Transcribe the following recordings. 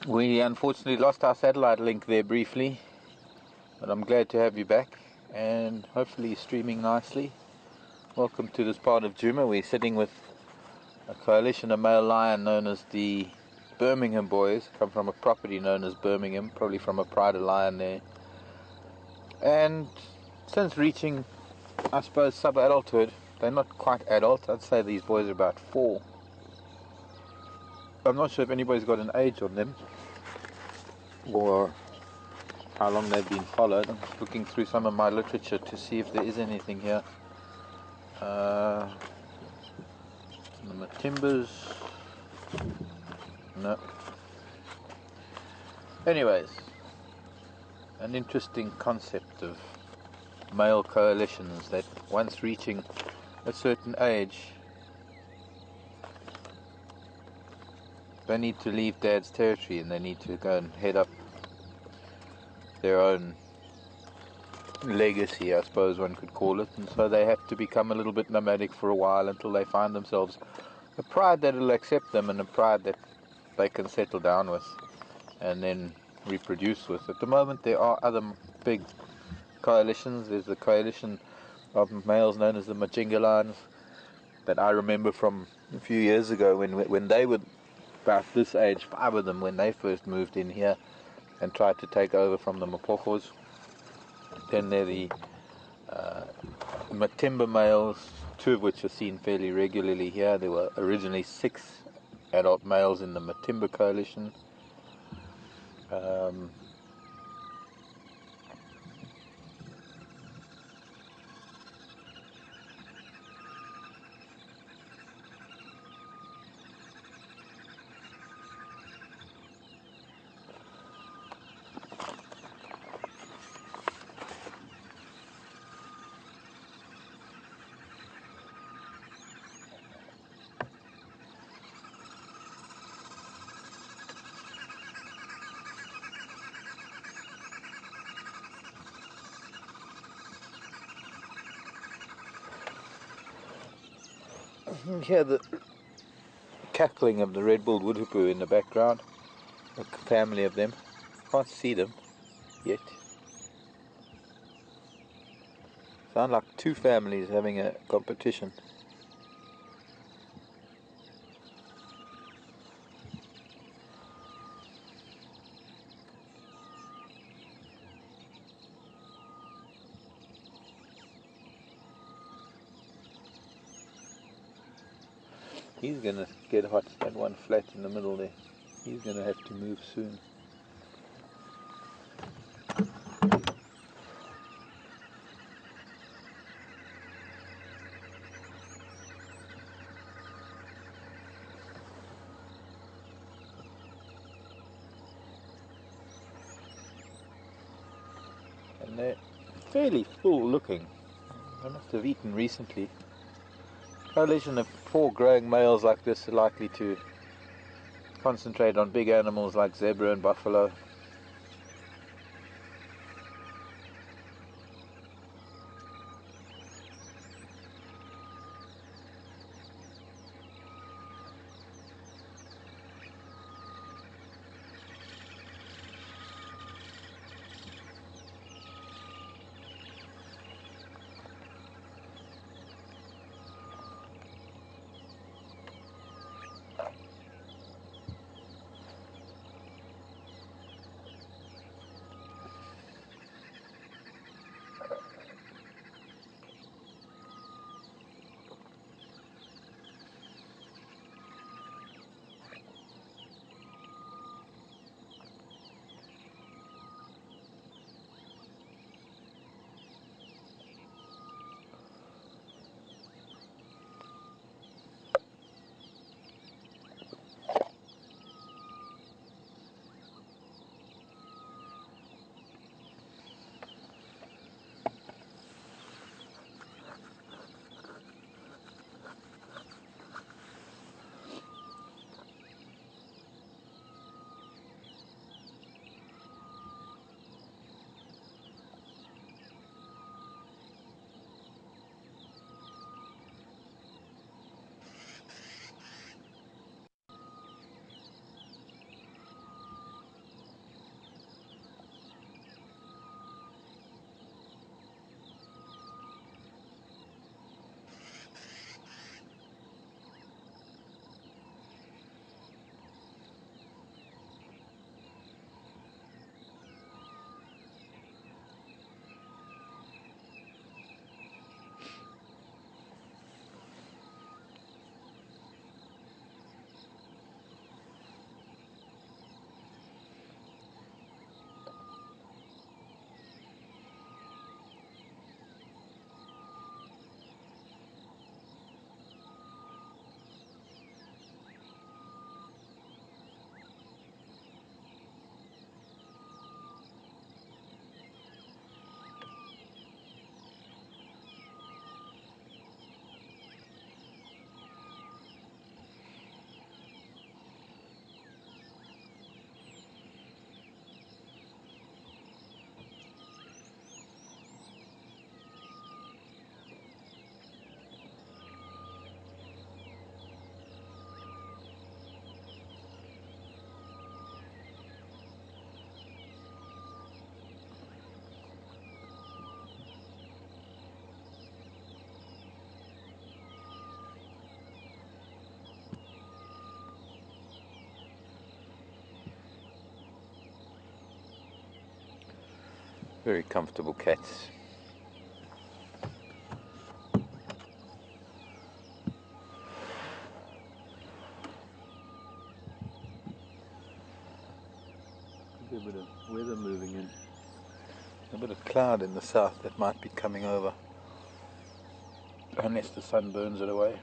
We unfortunately lost our satellite link there briefly, but I'm glad to have you back and hopefully streaming nicely. Welcome to this part of Juma. We're sitting with a coalition of male lion known as the Birmingham boys, come from a property known as Birmingham, probably from a pride of lion there. And since reaching, I suppose, sub-adulthood, they're not quite adult. I'd say these boys are about 4. I'm not sure if anybody's got an age on them or how long they've been followed. I'm just looking through some of my literature to see if there is anything here. The Matimbas. No. Anyways, an interesting concept of male coalitions that once reaching a certain age, they need to leave Dad's territory and they need to go and head up their own legacy, I suppose one could call it. And so they have to become a little bit nomadic for a while until they find themselves a pride that will accept them and a pride that they can settle down with and then reproduce with. At the moment there are other big coalitions. There's the coalition of males known as the Majingalans that I remember from a few years ago when they were about this age, 5 of them, when they first moved in here and tried to take over from the Mapojos. Then there are the Matimba males, 2 of which are seen fairly regularly here. There were originally 6 adult males in the Matimba coalition. You hear the cackling of the red-billed woodhipoo in the background. A family of them. Can't see them yet. Sound like 2 families having a competition. He's gonna get hot, that one flat in the middle there. He's gonna have to move soon. And they're fairly full looking. They must have eaten recently. Coalition of 4 growing males like this are likely to concentrate on big animals like zebra and buffalo. Very comfortable cats. Could be a bit of weather moving in. A bit of cloud in the south that might be coming over, unless the sun burns it away.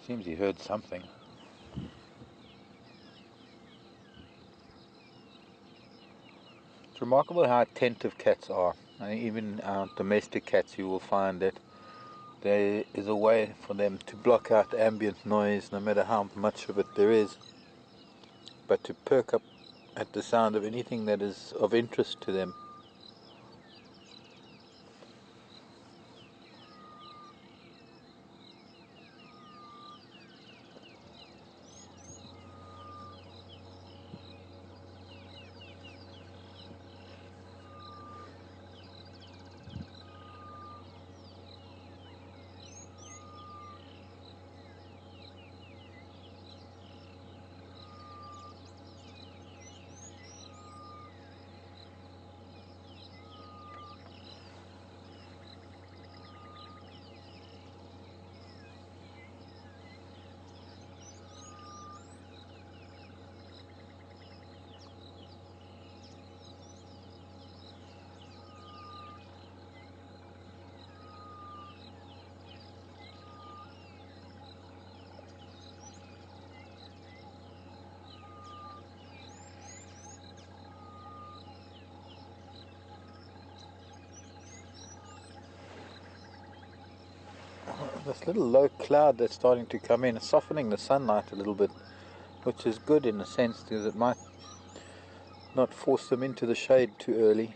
Seems he heard something. It's remarkable how attentive cats are. I mean, even our domestic cats, you will find that there is a way for them to block out ambient noise, no matter how much of it there is, but to perk up at the sound of anything that is of interest to them. This little low cloud that's starting to come in is softening the sunlight a little bit, which is good in a sense because it might not force them into the shade too early.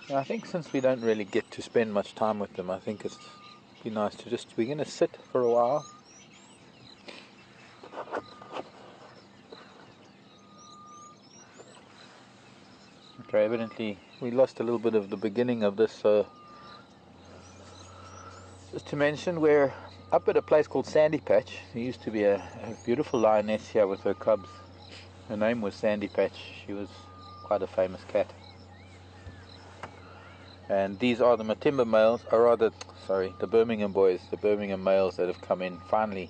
I think since we don't really get to spend much time with them, I think it's be nice to we're going to sit for a while Okay, evidently we lost a little bit of the beginning of this, so just to mention, we're up at a place called Sandy Patch. There used to be a beautiful lioness here with her cubs. Her name was Sandy Patch. She was quite a famous cat. And these are the Matimba males, or rather, sorry, the Birmingham boys, the Birmingham males that have come in. Finally,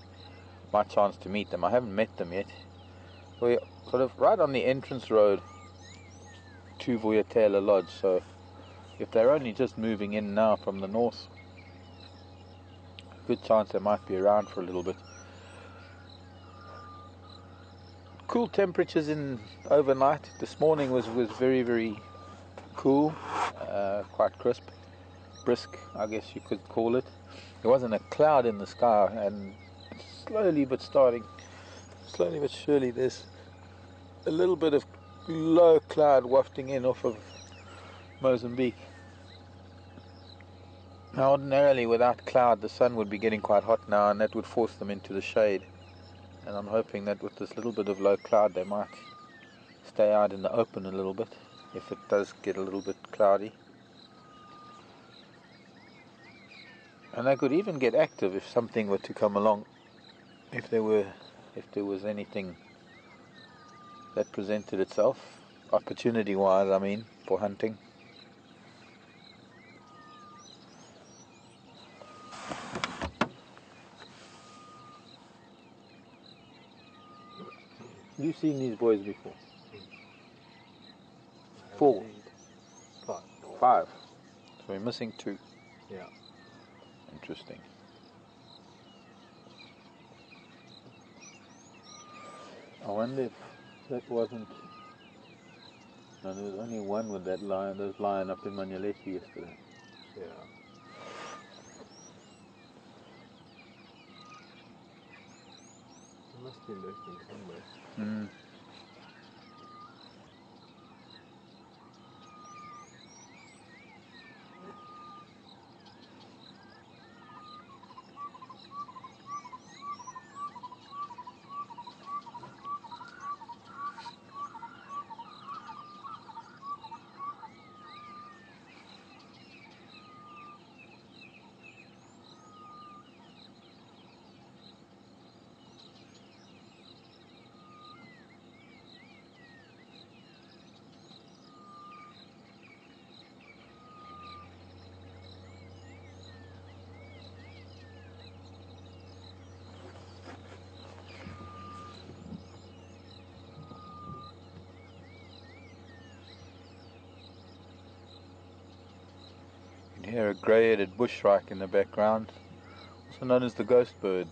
my chance to meet them. I haven't met them yet. We're sort of right on the entrance road to Vuyatela Lodge, so if they're only just moving in now from the north, good chance they might be around for a little bit. Cool temperatures in overnight. This morning was very, very cool, quite crisp, brisk, I guess you could call it. There wasn't a cloud in the sky, and slowly but surely there's a little bit of low cloud wafting in off of Mozambique. Now ordinarily without cloud the sun would be getting quite hot now, and that would force them into the shade, and I'm hoping that with this little bit of low cloud they might stay out in the open a little bit if it does get a little bit cloudy. And they could even get active if something were to come along, if there was anything that presented itself, opportunity wise I mean, for hunting. You've seen these boys before? 4? 5. So we're missing 2. Yeah. Interesting. I wonder if that wasn't... No, there was only one with that lion, those lion up in Manuleti yesterday. Yeah. It must be lurking somewhere. You can hear a grey-headed bushshrike in the background, also known as the ghost bird.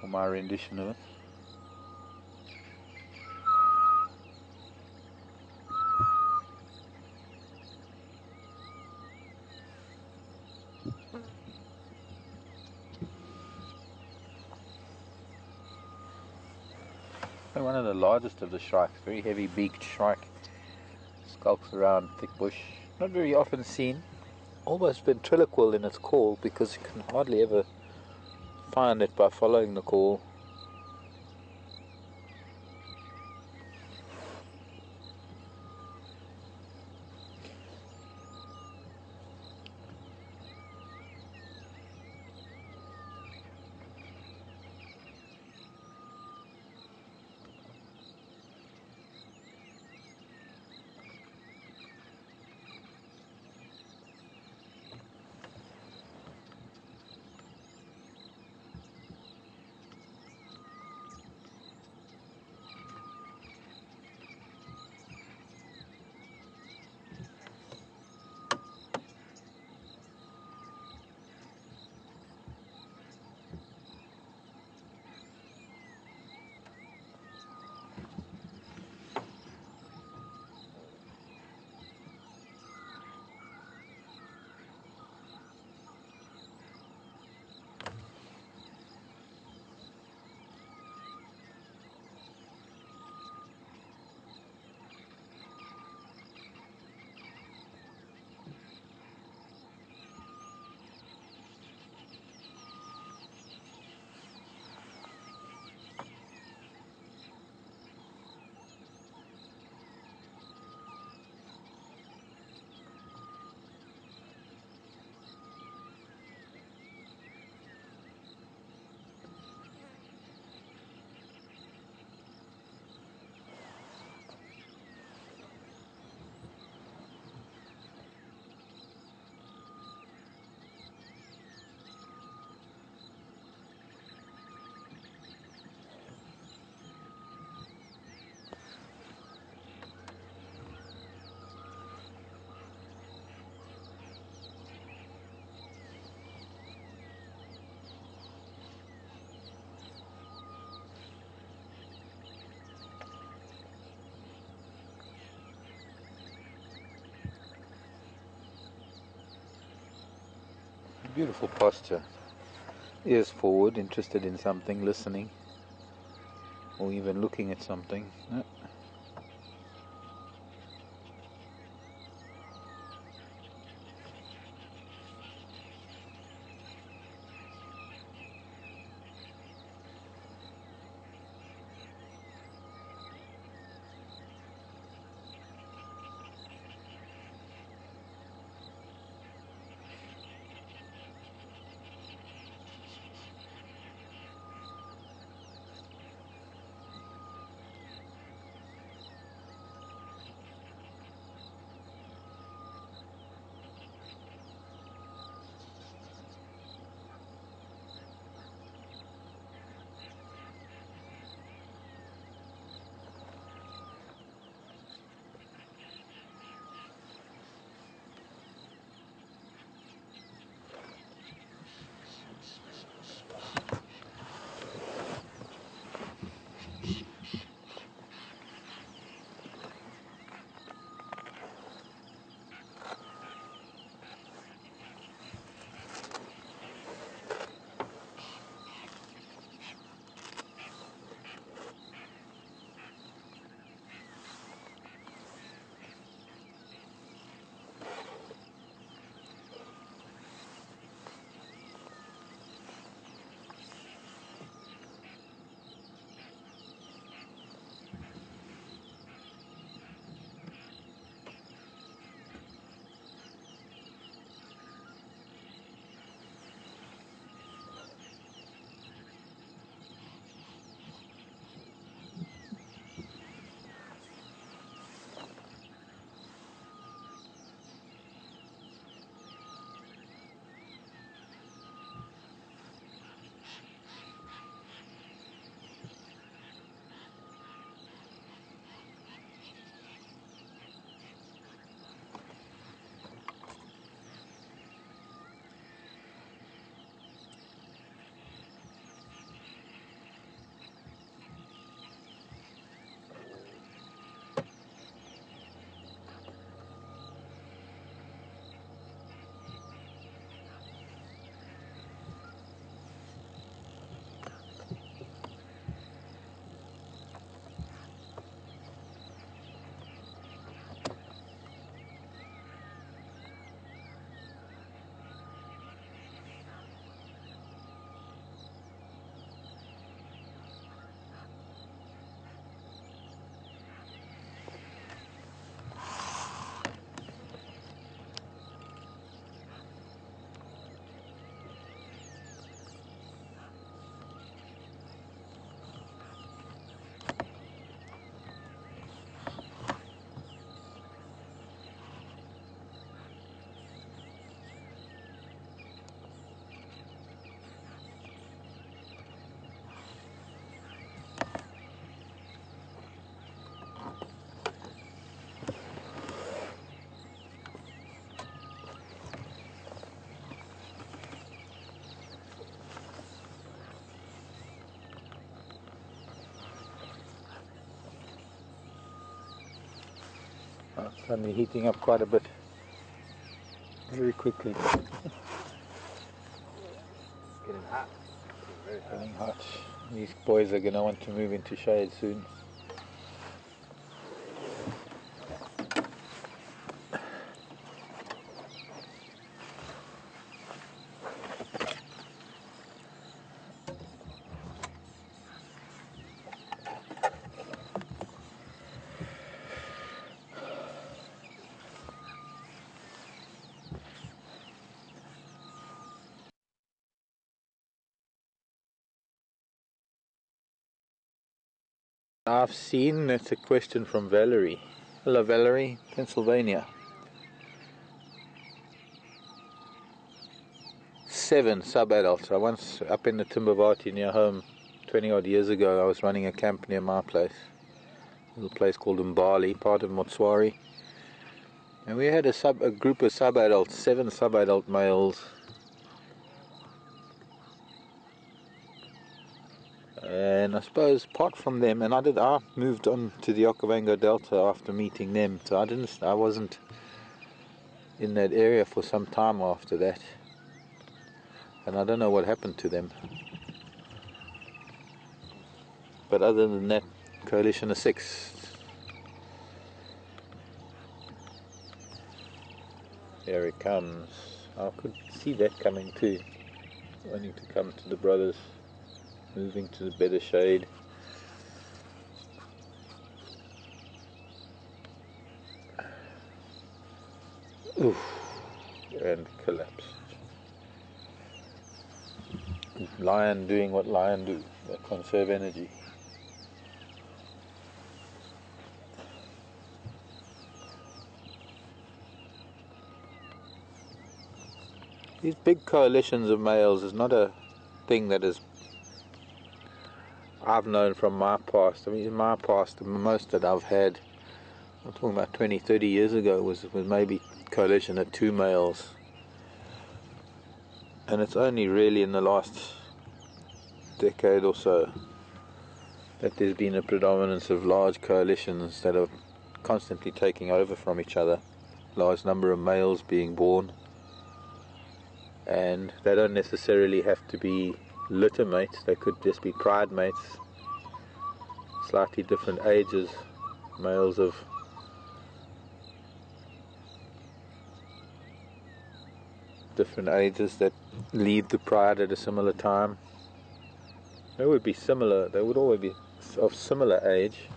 Or my rendition of it. One of the largest of the shrikes, very heavy beaked shrike, skulks around thick bush, not very often seen, almost ventriloquial in its call because you can hardly ever find it by following the call. Beautiful posture. Ears forward, interested in something, listening, or even looking at something. Suddenly heating up quite a bit, very quickly. Getting hot. Very hot. Getting hot. These boys are going to want to move into shade soon. I've seen, it's a question from Valerie. Hello Valerie, Pennsylvania. 7 sub-adults. I once, up in the Timbavati near home, 20 odd years ago, I was running a camp near my place. A little place called Mbali, part of Motswari. And we had a group of sub-adults, 7 sub-adult males. And I suppose apart from them, and I moved on to the Okavango Delta after meeting them, so I wasn't in that area for some time after that. and I don't know what happened to them. But other than that, coalition of 6. Here it comes. I could see that coming too. Wanting to come to the brothers, moving to the better shade. Oof, and collapsed. Lion doing what lion do, they conserve energy. These big coalitions of males is not a thing that is I've known from my past. I mean, in my past, the most that I've had, I'm talking about 20, 30 years ago, was maybe coalition of 2 males. And it's only really in the last decade or so that there's been a predominance of large coalitions that are constantly taking over from each other. Large number of males being born. And they don't necessarily have to be litter mates, they could just be pride mates, slightly different ages, males of different ages that leave the pride at a similar time. They would be similar, they would always be of similar age.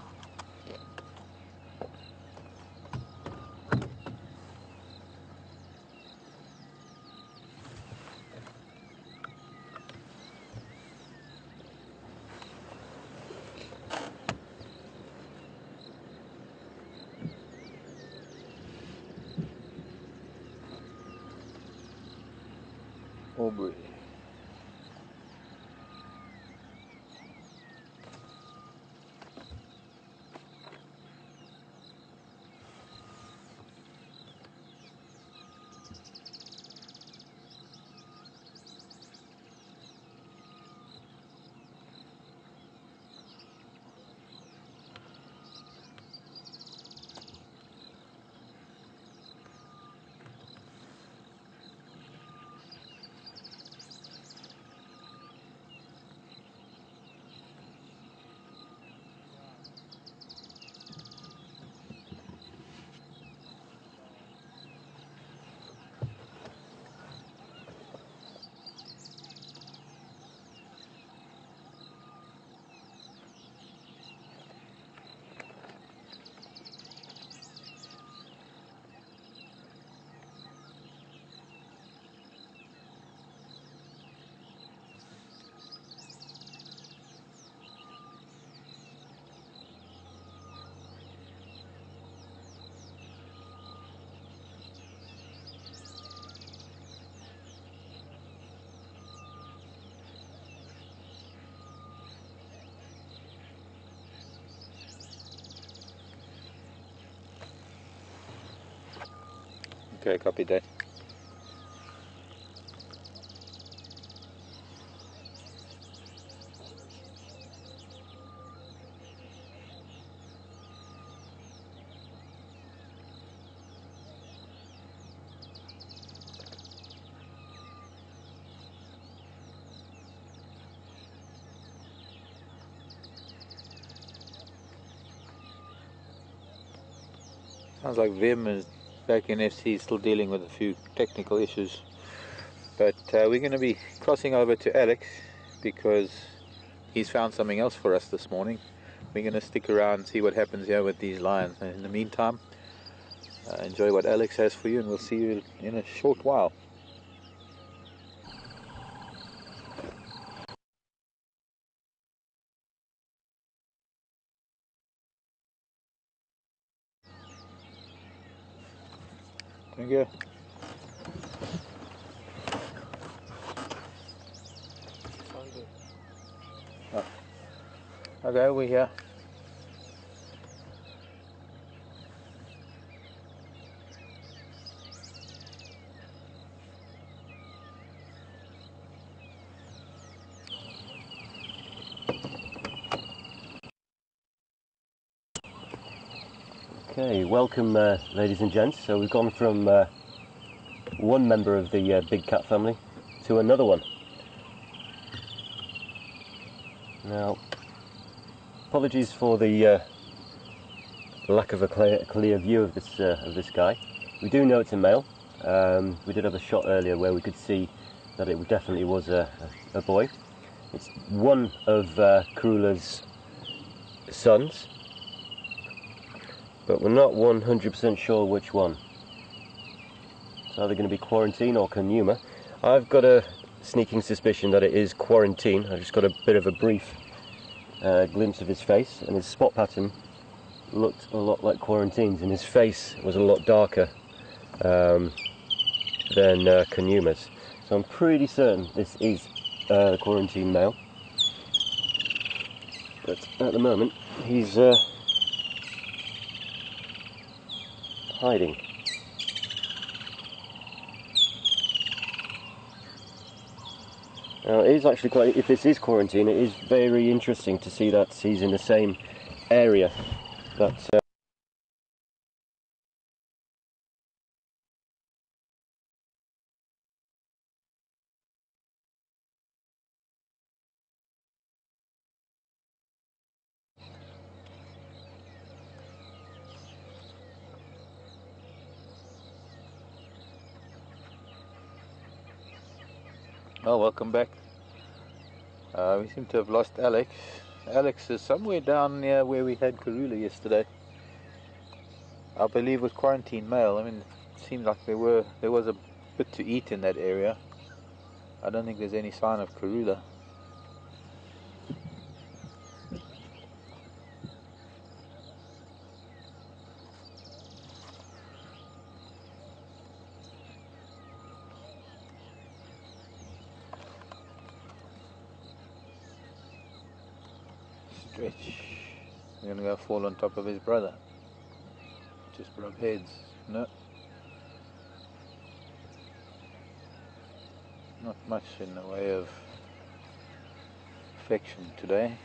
Aubrey. Okay, copy that. Sounds like Vim is back in FC, still dealing with a few technical issues. But we're going to be crossing over to Alex because he's found something else for us this morning. We're going to stick around and see what happens here with these lions. And in the meantime, enjoy what Alex has for you, and we'll see you in a short while. Thank you. Oh. Okay, we're here. Okay, welcome ladies and gents. So we've gone from one member of the big cat family to another one. Now, apologies for the lack of a clear view of this guy. We do know it's a male. We did have a shot earlier where we could see that it definitely was a boy. It's one of Karula's sons, but we're not 100% sure which one. It's either going to be Quarantine or Kunyuma. I've got a sneaking suspicion that it is Quarantine. I just got a bit of a brief glimpse of his face, and his spot pattern looked a lot like Quarantine's, and his face was a lot darker than Kunyuma's. So I'm pretty certain this is the Quarantine male. But at the moment, he's hiding. Now, it is actually quite, if this is Quarantine, it is very interesting to see that he's in the same area that Oh, welcome back. We seem to have lost Alex. Alex is somewhere down near where we had Karula yesterday. I believe with Quarantine male. I mean, it seemed like there was a bit to eat in that area. I don't think there's any sign of Karula. Stretch. We're gonna go fall on top of his brother. Just rub heads. No. Not much in the way of affection today.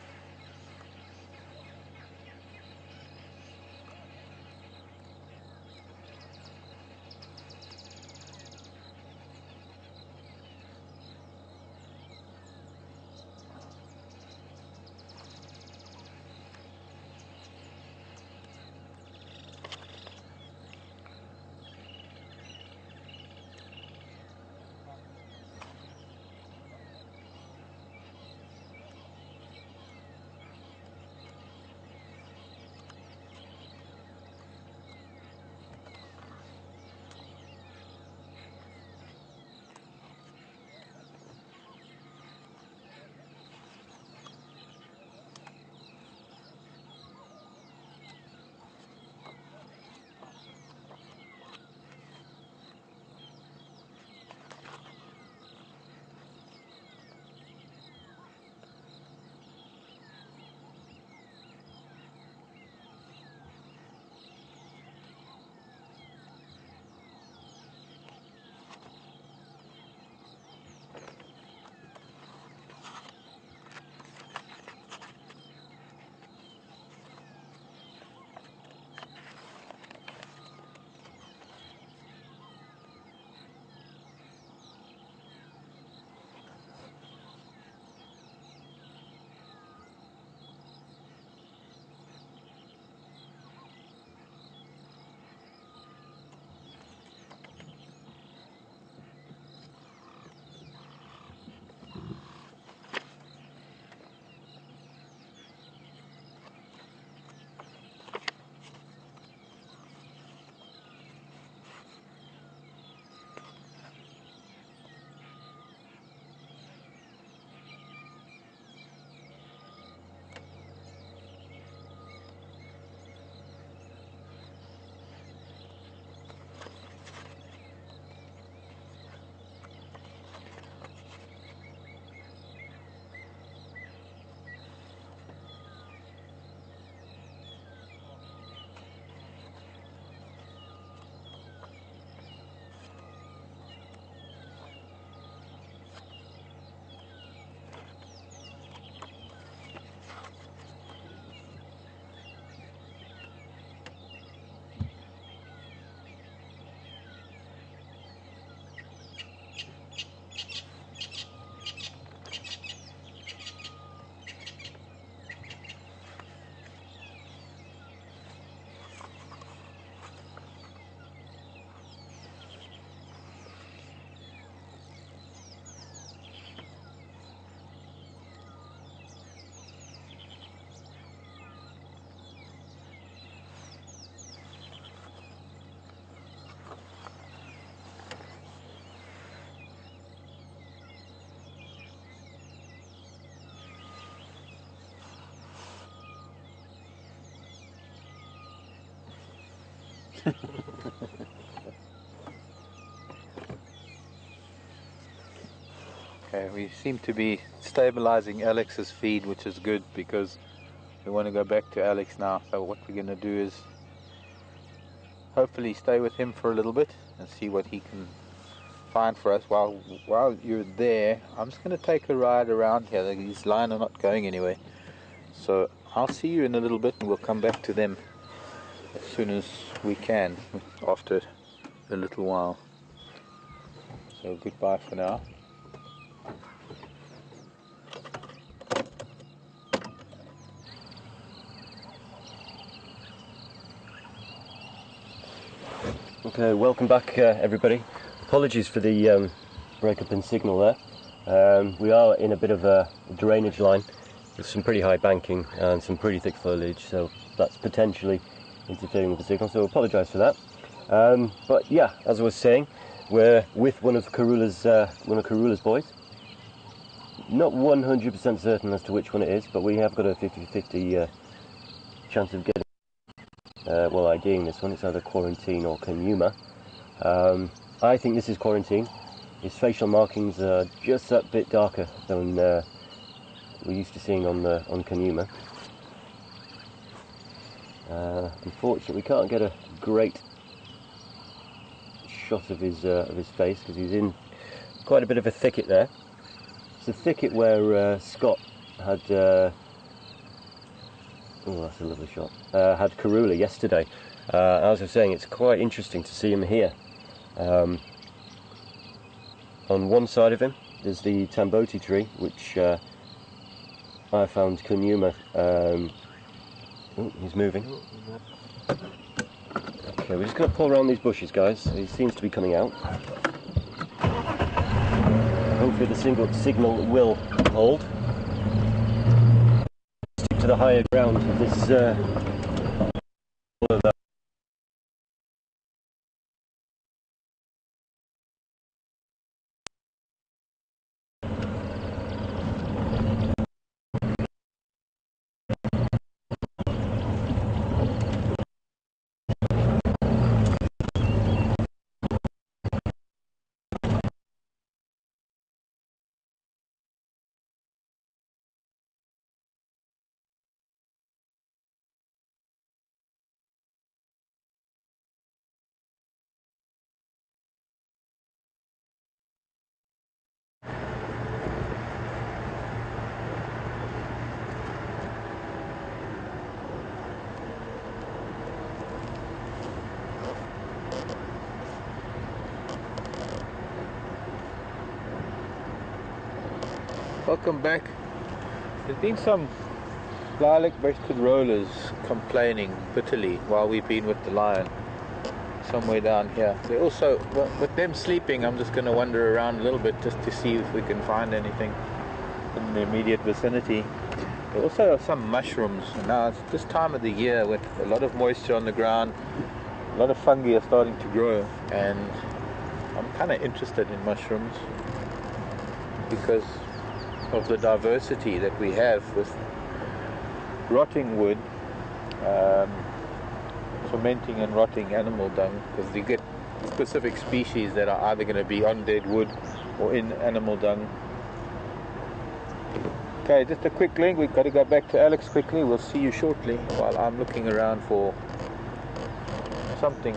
Okay, we seem to be stabilizing Alex's feed, which is good because we want to go back to Alex now. So what we're going to do is hopefully stay with him for a little bit and see what he can find for us. While you're there, I'm just going to take a ride around here. These lions are not going anywhere. So I'll see you in a little bit and we'll come back to them as soon as we can after a little while. So goodbye for now. Okay, welcome back everybody. Apologies for the breakup in signal there. We are in a bit of a drainage line with some pretty high banking and some pretty thick foliage, so that's potentially interfering with the signal, so I apologise for that. But yeah, as I was saying, we're with one of Karula's boys. Not 100% certain as to which one it is, but we have got a 50-50 chance of getting IDing this one. It's either Quarantine or Kunyuma. I think this is Quarantine. His facial markings are just that bit darker than we're used to seeing on Kunyuma. Unfortunately, we can't get a great shot of his face because he's in quite a bit of a thicket there. It's a thicket where Scott had. Oh, that's a lovely shot. Had Karula yesterday. As I was saying, it's quite interesting to see him here. On one side of him, there's the Tamboti tree, which I found Kunyuma. Oh, he's moving. Okay, we're just going to pull around these bushes, guys. He seems to be coming out. Hopefully the signal will hold. Stick to the higher ground of this Welcome back. There's been some lilac-breasted rollers complaining bitterly while we've been with the lion somewhere down here. They also, with them sleeping, I'm just going to wander around a little bit just to see if we can find anything in the immediate vicinity. There also are some mushrooms. Now it's this time of the year with a lot of moisture on the ground, a lot of fungi are starting to grow, and I'm kind of interested in mushrooms because of the diversity that we have with rotting wood, fermenting and rotting animal dung, because you get specific species that are either going to be on dead wood or in animal dung. Okay, just a quick link. We've got to go back to Alex quickly. We'll see you shortly while I'm looking around for something.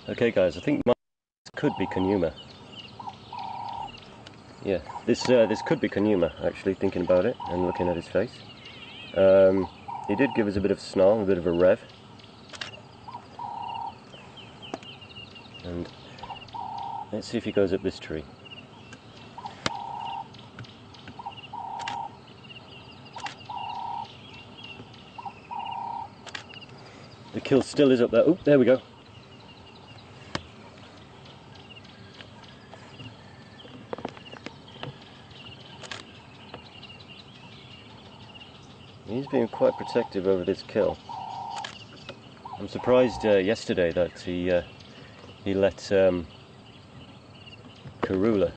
Okay guys, I think this could be Kunyuma. Yeah, this could be Kunyuma, actually, thinking about it and looking at his face. He did give us a bit of snarl, a bit of a rev. And let's see if he goes up this tree. The kill still is up there. Oh, there we go. He's being quite protective over this kill. I'm surprised yesterday that he let Karula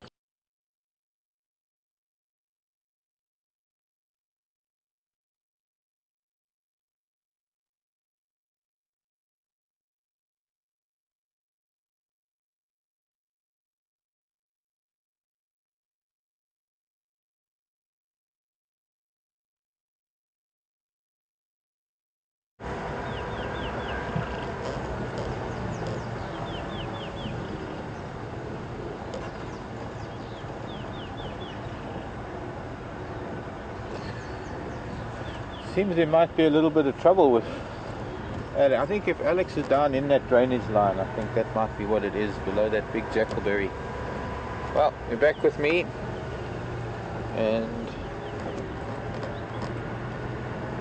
seems there might be a little bit of trouble with Alex. I think if Alex is down in that drainage line, I think that might be what it is, below that big jackalberry. Well, you're back with me, and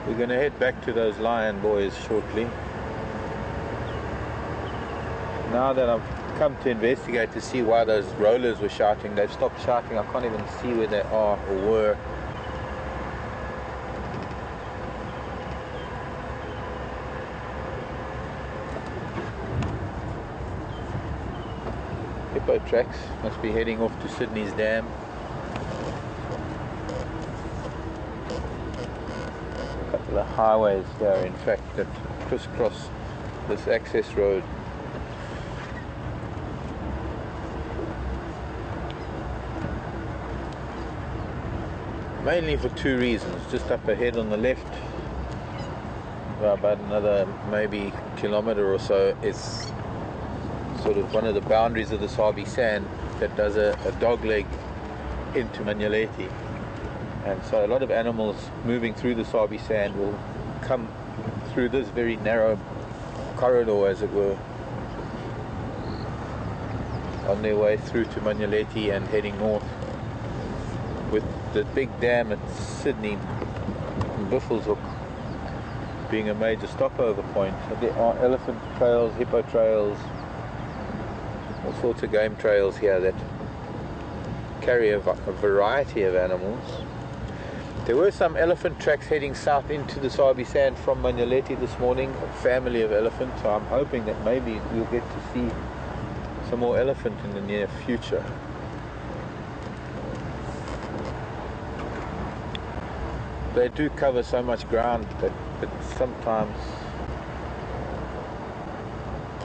we're going to head back to those lion boys shortly. Now that I've come to investigate to see why those rollers were shouting, they've stopped shouting. I can't even see where they are or were. Hippo tracks must be heading off to Sydney's dam. A couple of highways here, in fact, that crisscross this access road. Mainly for two reasons. Just up ahead on the left, about another maybe kilometre or so, is sort of one of the boundaries of the Sabi Sand that does a dog leg into Manyaleti, and so a lot of animals moving through the Sabi Sand will come through this very narrow corridor, as it were, on their way through to Manyaleti and heading north, with the big dam at Sydney and Buffelshoek being a major stopover point. So there are elephant trails, hippo trails, all sorts of game trails here that carry a variety of animals. There were some elephant tracks heading south into the Sabi Sand from Manyaleti this morning, a family of elephants, so I'm hoping that maybe we'll get to see some more elephant in the near future. They do cover so much ground that sometimes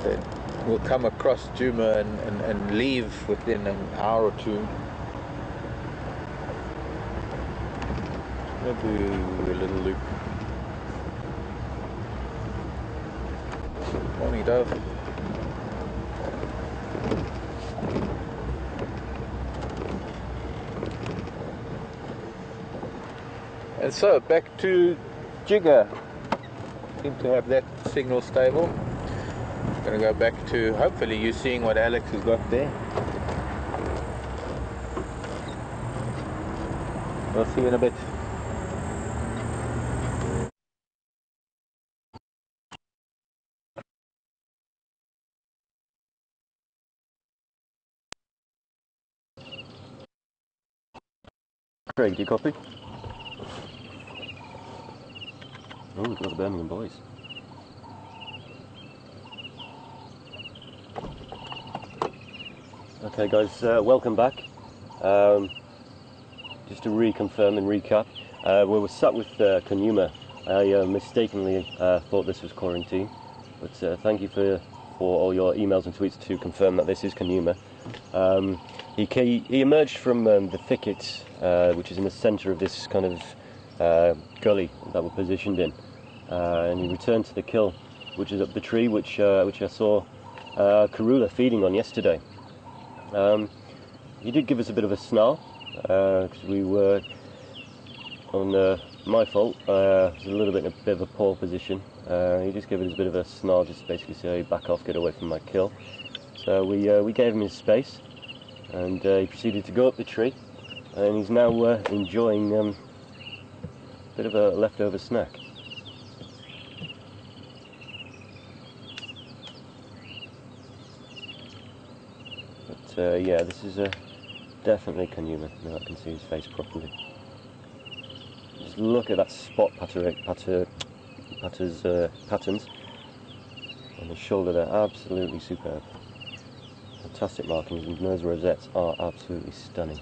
they will come across Juma and leave within an hour or two. We'll do a little loop. Morning, Dove. And so back to Jigger. Seem to have that signal stable. Going to go back to hopefully you seeing what Alex has got there. We'll see you in a bit. Craig, do you copy? Oh, we've got the Birmingham boys. Okay guys, welcome back. Just to reconfirm and recap, we were sat with Kunyuma. I mistakenly thought this was quarantine, but thank you for all your emails and tweets to confirm that this is Kunyuma. He emerged from the thicket, which is in the centre of this kind of gully that we're positioned in, and he returned to the kill, which is up the tree, which I saw Karula feeding on yesterday. He did give us a bit of a snarl, because we were on my fault. It was a little bit in a bit of a poor position. He just gave us a bit of a snarl, just basically say, back off, get away from my kill. So we gave him his space, and he proceeded to go up the tree, and he's now enjoying a bit of a leftover snack. But yeah, this is definitely Kunyuma. Now I can see his face properly. Just look at that spot patterns on the shoulder there, absolutely superb. Fantastic markings, and those rosettes are absolutely stunning.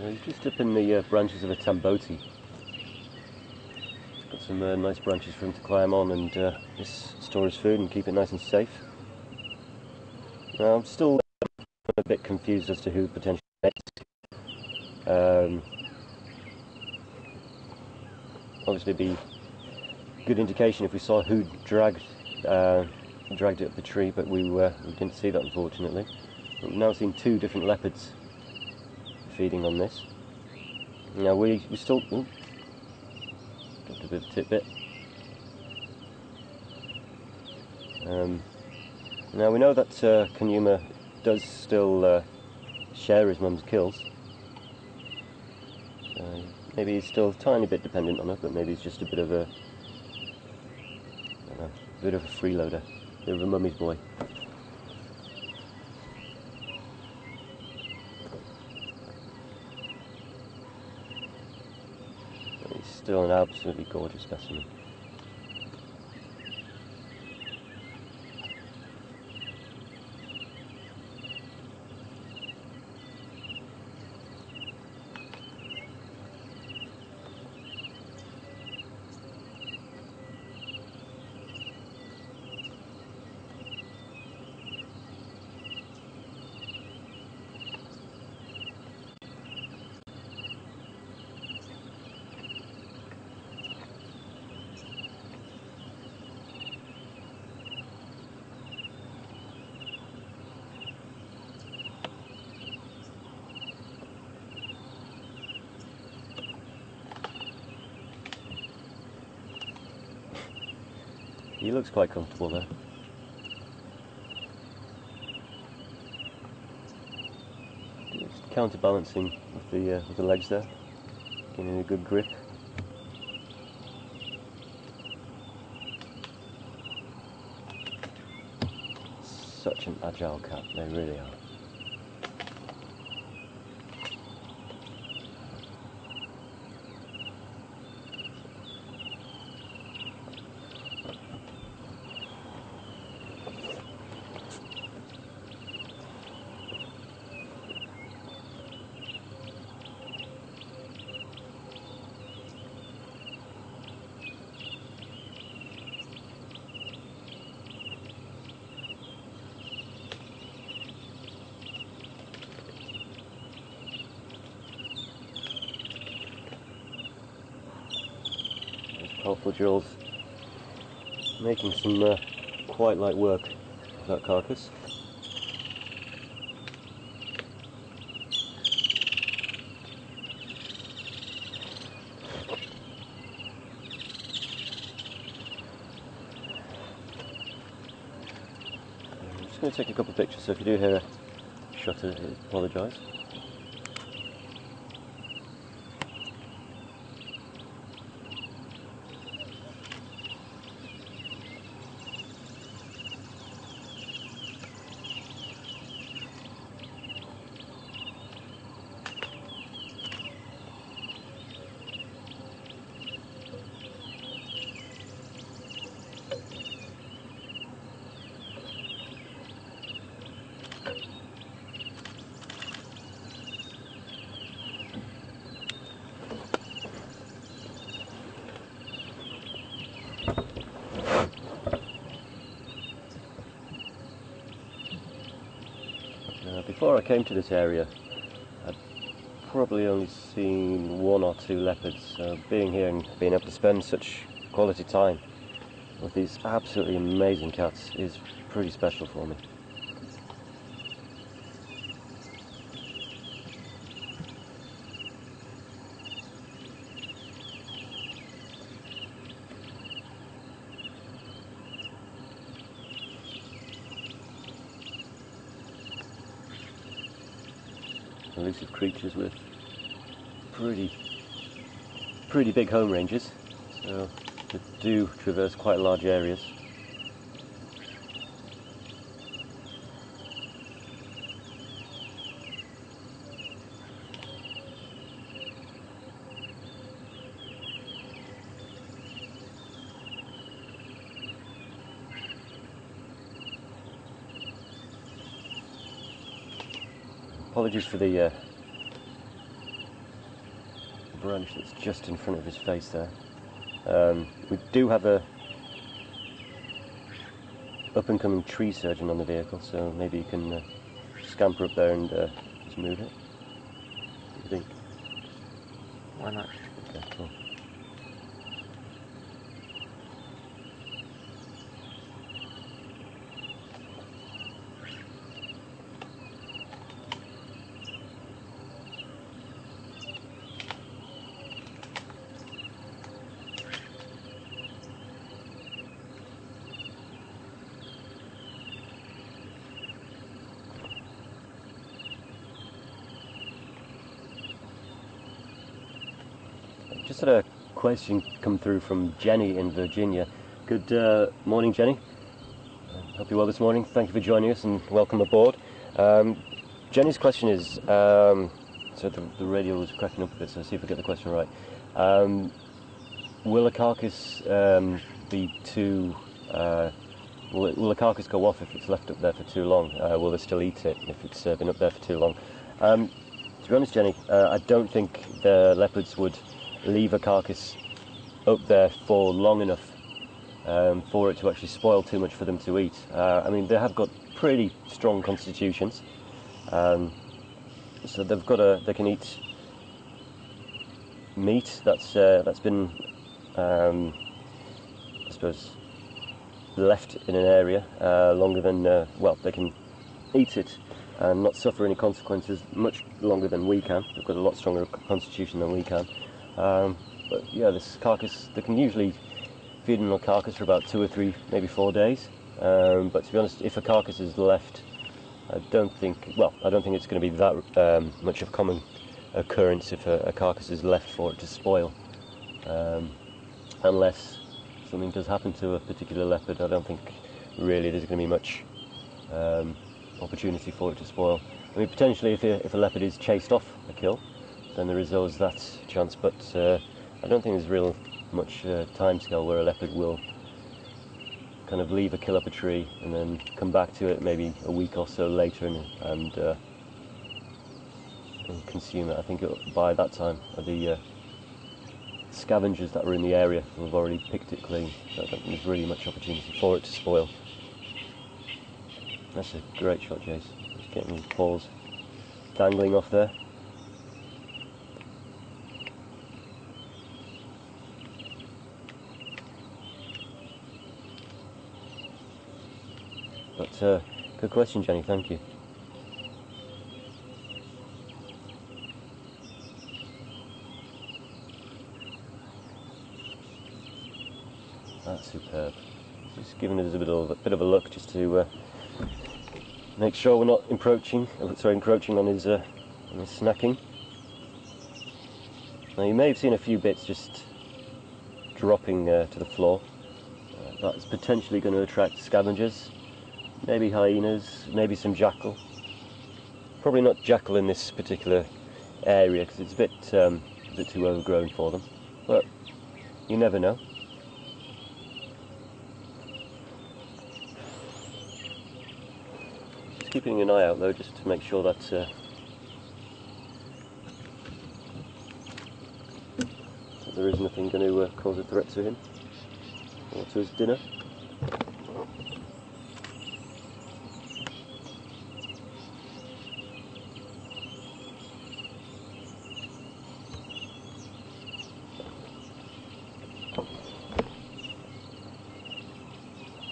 He's just up in the branches of a tamboti. It's got some nice branches for him to climb on and just store his food and keep it nice and safe. Now, I'm still a bit confused as to who potentially obviously, it'd be a good indication if we saw who dragged it up the tree, but we didn't see that, unfortunately. But we've now seen two different leopards feeding on this. Now we still got a bit of a tidbit. Now we know that Kunyuma does still share his mum's kills. Maybe he's still a tiny bit dependent on her, but maybe he's just a bit of a, I don't know, a bit of a freeloader, a bit of a mummy's boy. But he's still an absolutely gorgeous specimen. He looks quite comfortable there. Just counterbalancing with the legs there, getting a good grip. Such an agile cat, they really are. Powerful jaws, making some quite light work of that carcass. I'm just going to take a couple of pictures, so if you do hear a shutter, I apologise. Before I came to this area, I'd probably only seen one or two leopards, so being here and being able to spend such quality time with these absolutely amazing cats is pretty special for me. Elusive creatures with pretty big home ranges, so they do traverse quite large areas. Apologies for the branch that's just in front of his face there. We do have a up-and-coming tree surgeon on the vehicle, so maybe you can scamper up there and just move it. What do you think? Why not? Okay, cool. Just had a question come through from Jenny in Virginia. Good morning, Jenny. Hope you're well this morning. Thank you for joining us and welcome aboard. Jenny's question is, so the radio was cracking up a bit, so I'll see if I get the question right. Will a carcass be too... will the carcass go off if it's left up there for too long? Will they still eat it if it's been up there for too long? To be honest, Jenny, I don't think the leopards would leave a carcass up there for long enough for it to actually spoil too much for them to eat. I mean, they have got pretty strong constitutions, so they've got they can eat meat that's been, I suppose, left in an area longer than well, they can eat it and not suffer any consequences much longer than we can. They've got a lot stronger constitution than we can. But yeah, this carcass, they can usually feed on a carcass for about 2 or 3, maybe 4 days. But to be honest, if a carcass is left, I don't think it's going to be that much of a common occurrence if a carcass is left for it to spoil. Unless something does happen to a particular leopard, I don't think really there's going to be much opportunity for it to spoil. I mean, potentially if a leopard is chased off a kill, then there is always that chance, but I don't think there's real much time scale where a leopard will kind of leave a kill up a tree and then come back to it maybe a week or so later and consume it. I think by that time the scavengers that are in the area will have already picked it clean, so I don't think there's really much opportunity for it to spoil. That's a great shot, Jace. Just getting his paws dangling off there. But good question, Jenny, thank you. That's superb. Just giving us a bit of a look just to make sure we're not encroaching on his snacking. Now you may have seen a few bits just dropping to the floor. That's potentially going to attract scavengers. Maybe hyenas, maybe some jackal. Probably not jackal in this particular area because it's a bit too overgrown for them. But you never know. Just keeping an eye out though, just to make sure that there is nothing going to cause a threat to him or to his dinner.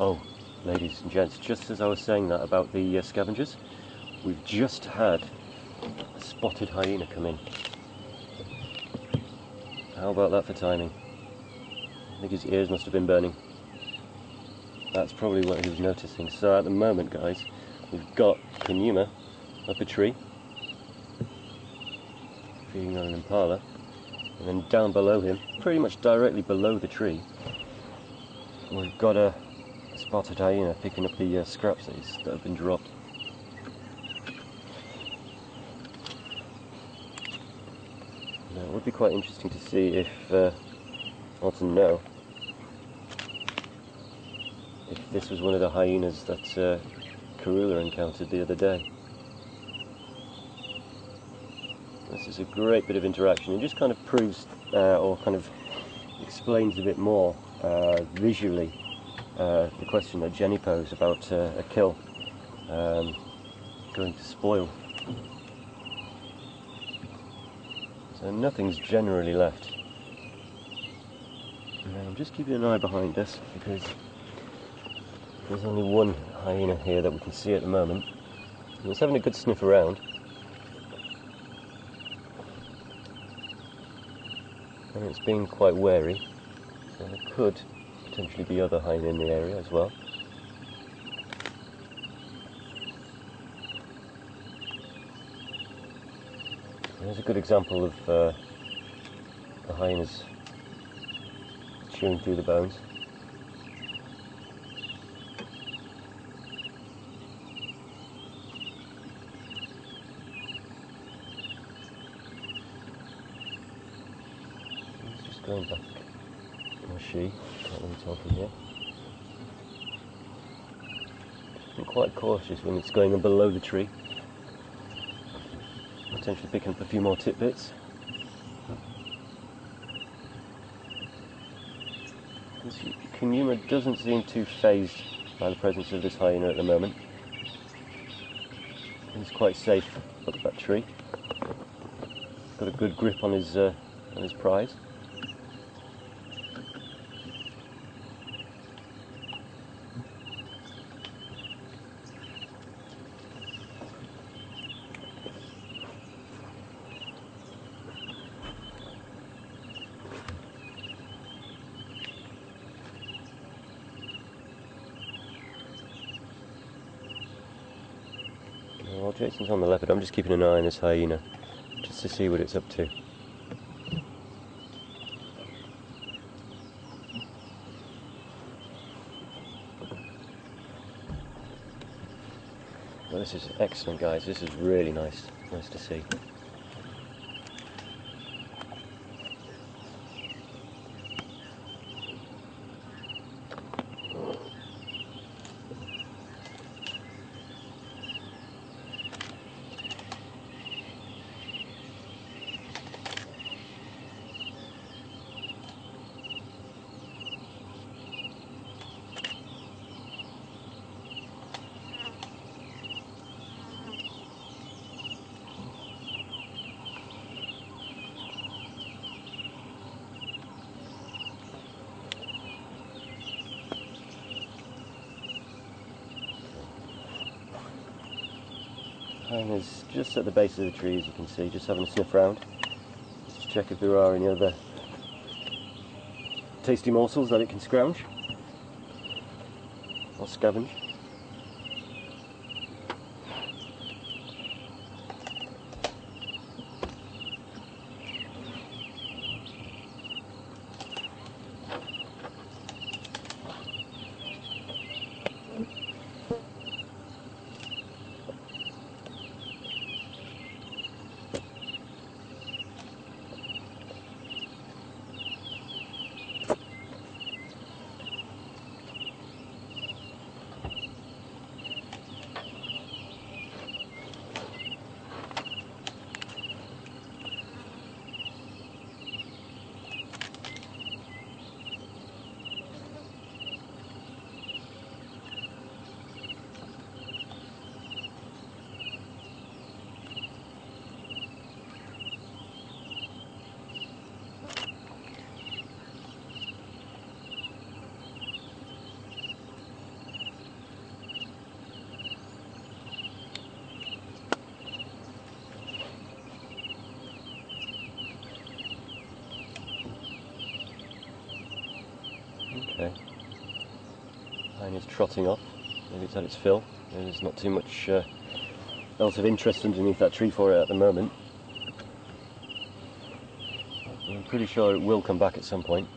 Oh, ladies and gents, just as I was saying that about the scavengers, we've just had a spotted hyena come in. How about that for timing? I think his ears must have been burning. That's probably what he was noticing. So at the moment, guys, we've got Kunyuma up a tree, feeding on an impala, and then down below him, pretty much directly below the tree, we've got a spotted hyena picking up the scraps that have been dropped. Now, it would be quite interesting to see if, or to know, if this was one of the hyenas that Karula encountered the other day. This is a great bit of interaction. It just kind of proves, or kind of explains a bit more visually the question that Jenny posed about a kill going to spoil. So nothing's generally left. And I'm just keeping an eye behind us because there's only one hyena here that we can see at the moment. And it's having a good sniff around. And it's being quite wary. So there could potentially be other hyena in the area as well. There's a good example of the hyenas chewing through the bones. It's just going back, or she, can't really tell from here. Be quite cautious when it's going below the tree. Potentially picking up a few more tidbits. Kunyuma doesn't seem too phased by the presence of this hyena at the moment. He's quite safe up that tree. Got a good grip on his prize. While Jason's on the leopard, I'm just keeping an eye on this hyena, just to see what it's up to. Well, this is excellent, guys. This is really nice to see. Hyena's just at the base of the tree, as you can see, just having a sniff around. Just check if there are any other tasty morsels that it can scrounge or scavenge. Okay. Hyena's trotting off. Maybe it's had its fill. There's not too much else of interest underneath that tree for it at the moment. I'm pretty sure it will come back at some point.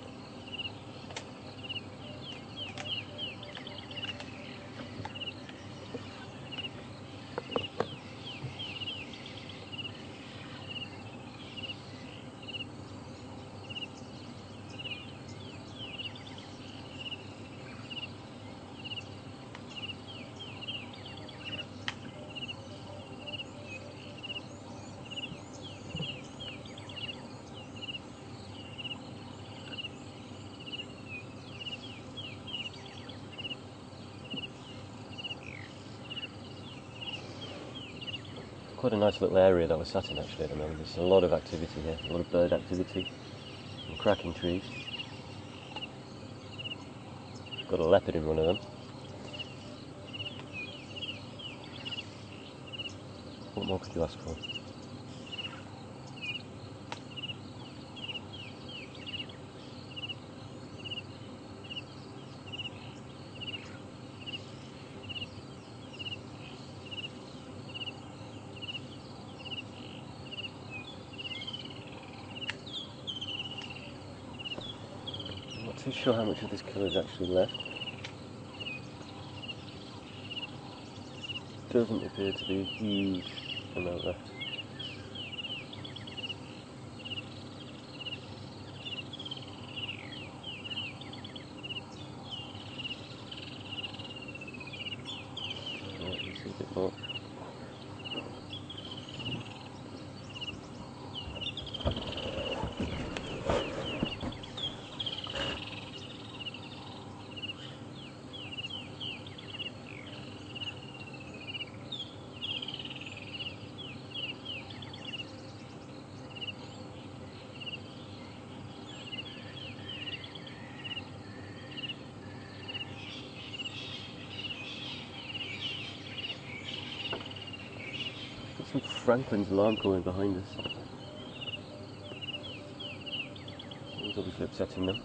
quite a nice little area that we're sat in actually at the moment. There's a lot of activity here, a lot of bird activity, some cracking trees. Got a leopard in one of them. What more could you ask for? I'm not too sure how much of this killer is actually left. Doesn't appear to be a huge amount left. Right, you see a bit more. Some Franklin's alarm calling behind us. It's obviously upsetting them.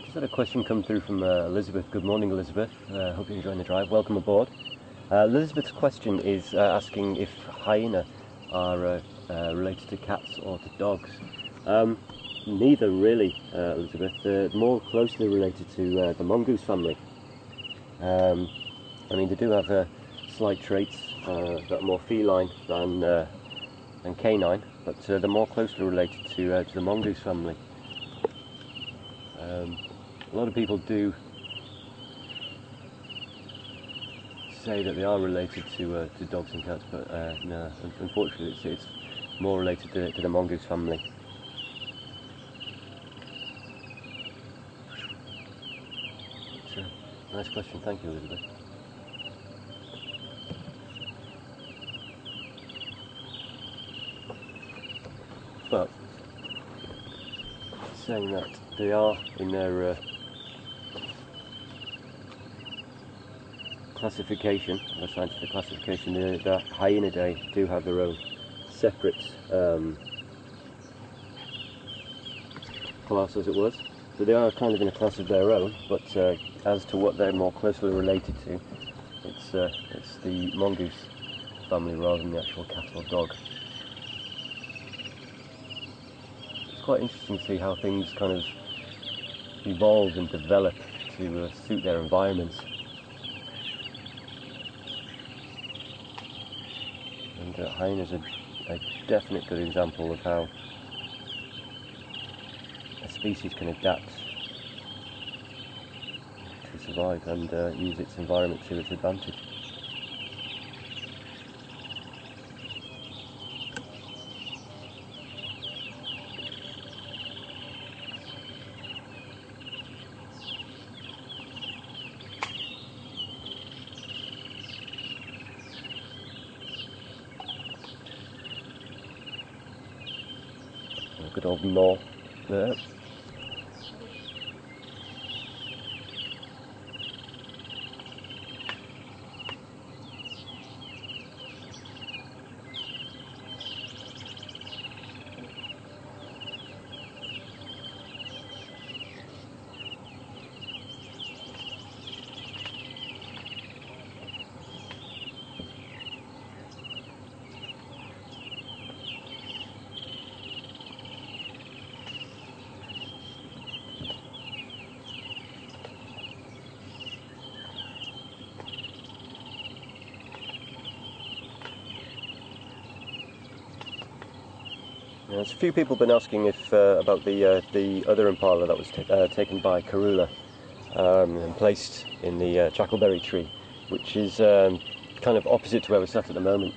Just had a question come through from Elizabeth. Good morning, Elizabeth. Hope you're enjoying the drive. Welcome aboard. Elizabeth's question is asking if hyena are related to cats or to dogs. Neither really, Elizabeth. They're more closely related to the mongoose family. I mean, they do have slight traits that are more feline than canine, but they're more closely related to the mongoose family. A lot of people do say that they are related to dogs and cats, but no, unfortunately it's more related to the mongoose family. It's a nice question, thank you, Elizabeth. But saying that they are in their classification, or scientific classification, the Hyenidae do have their own separate class, as it was. So they are kind of in a class of their own, but as to what they're more closely related to, it's the mongoose family rather than the actual cat or dog. It's quite interesting to see how things kind of evolve and develop to suit their environments. And hyenas are a definite good example of how a species can adapt to survive and use its environment to its advantage. Good old gnaw there. Yeah, there's a few people been asking if about the other impala that was taken by Karula and placed in the Chackleberry tree, which is kind of opposite to where we're sat at the moment.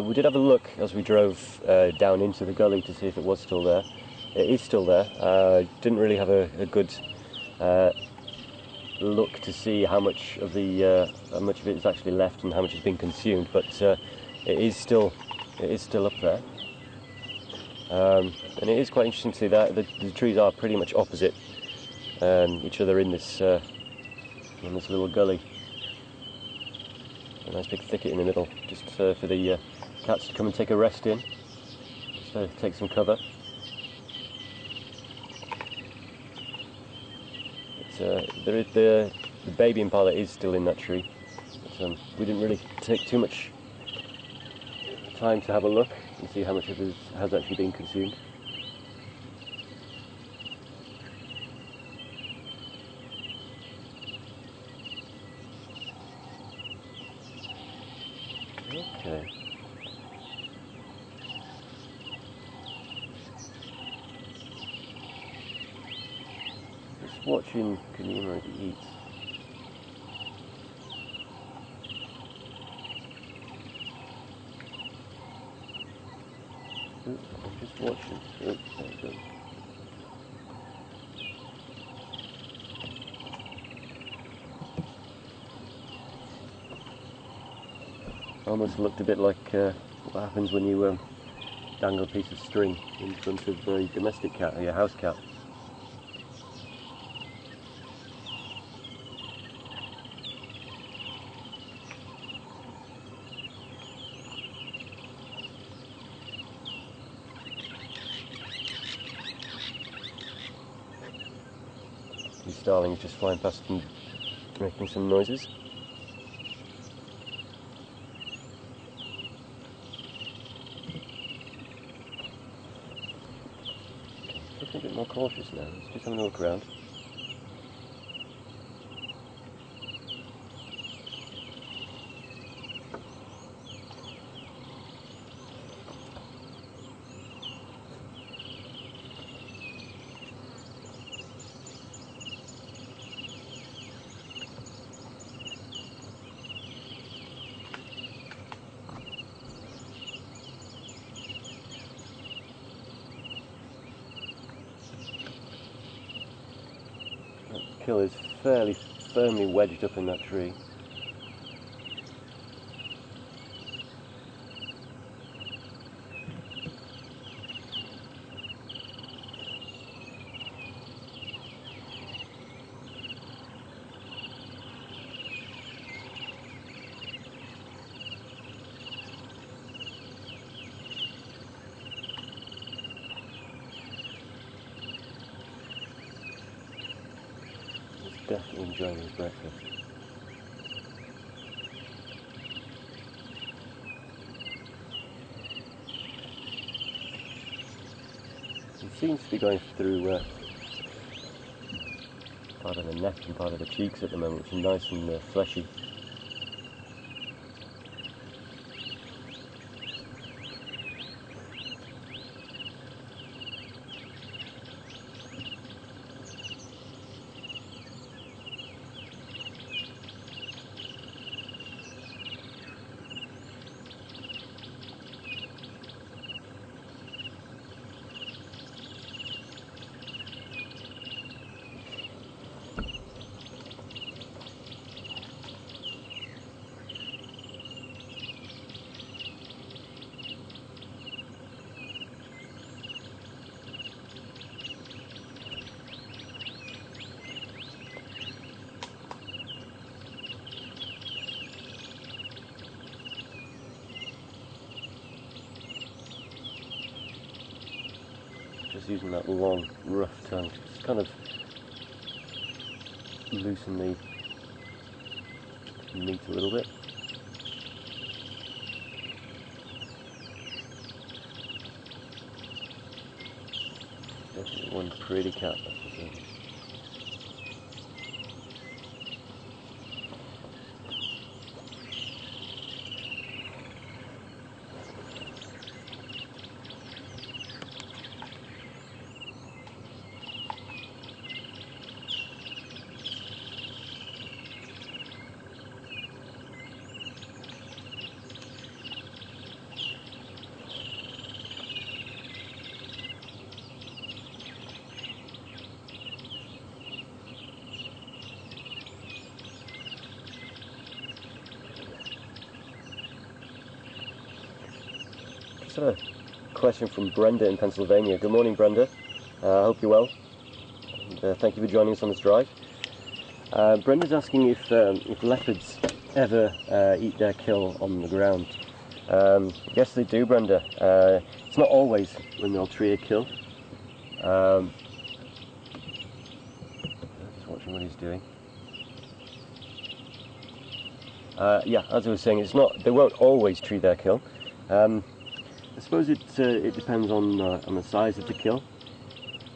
We did have a look as we drove down into the gully to see if it was still there. It is still there. Didn't really have a good look to see how much of it is actually left and how much has been consumed, but it is still up there. And it is quite interesting to see that the trees are pretty much opposite each other in this little gully. A nice big thicket in the middle, just for the cats to come and take a rest in, so take some cover. There is the baby impala is still in that tree, but we didn't really take too much time to have a look and see how much of it has actually been consumed. Okay. Just watching Kunyuma as he eats. I'm just watching. There we go. Almost looked a bit like what happens when you dangle a piece of string in front of a domestic cat or your house cat. The starling is just flying past and making some noises. Looking a bit more cautious now. Let's just have a look around. Kill is fairly firmly wedged up in that tree. Definitely enjoying his breakfast. He seems to be going through part of the neck and part of the cheeks at the moment, which is nice and fleshy. Just using that long, rough tongue to just kind of loosen the meat a little bit. Definitely one pretty cat, that's for sure. just had a question from Brenda in Pennsylvania. Good morning, Brenda. I hope you're well. And, thank you for joining us on this drive. Brenda's asking if leopards ever eat their kill on the ground. Yes, they do, Brenda. It's not always when they'll tree a kill. Just watching what he's doing. Yeah, as I was saying, they won't always tree their kill. I suppose it depends on the size of the kill.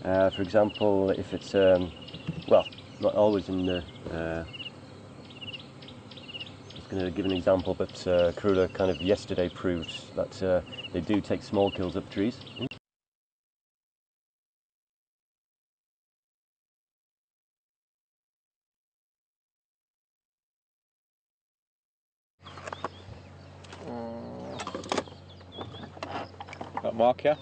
For example, if it's well, not always in the. I was going to give an example, but Karula kind of yesterday proved that they do take small kills up trees. Got Mark here?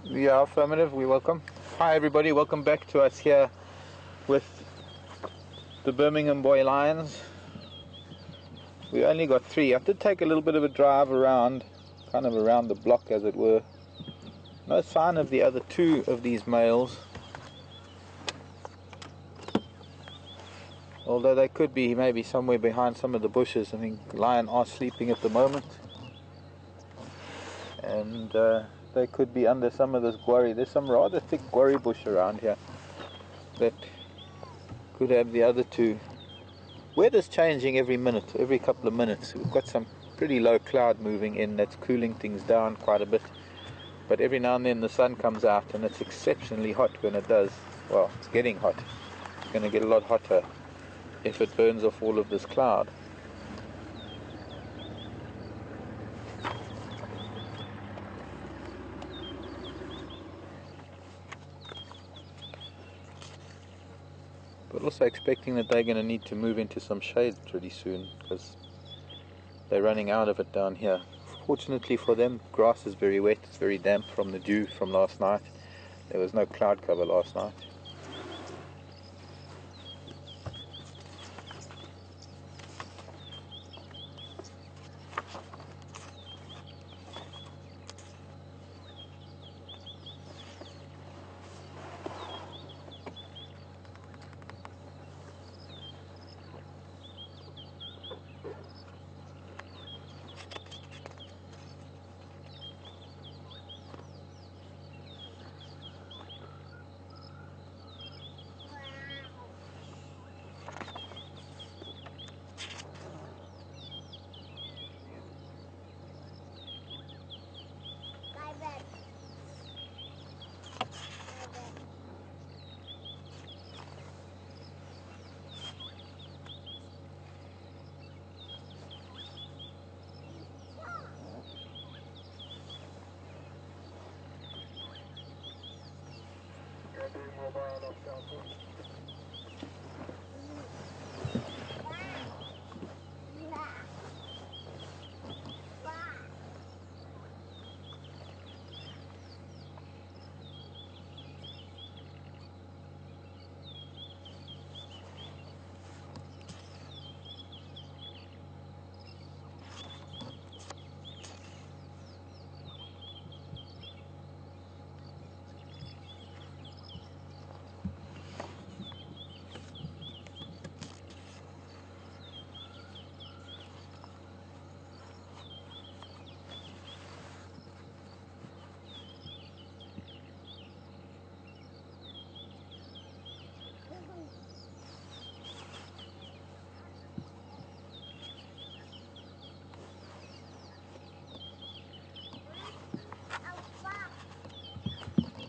Yeah, affirmative, we welcome. Hi everybody, welcome back to us here with the Birmingham boy lions. We only got 3. I did take a little bit of a drive around, kind of around the block as it were. No sign of the other 2 of these males. Although they could be maybe somewhere behind some of the bushes. I think lion are sleeping at the moment. And they could be under some of this guarri. There's some rather thick guarri bush around here that could have the other 2. Weather's changing every minute, every couple of minutes. We've got some pretty low cloud moving in that's cooling things down quite a bit. But every now and then the sun comes out and it's exceptionally hot when it does. Well, it's getting hot. It's going to get a lot hotter if it burns off all of this cloud. But also expecting that they're going to need to move into some shade pretty soon because they're running out of it down here. Fortunately for them, grass is very wet, it's very damp from the dew from last night. There was no cloud cover last night.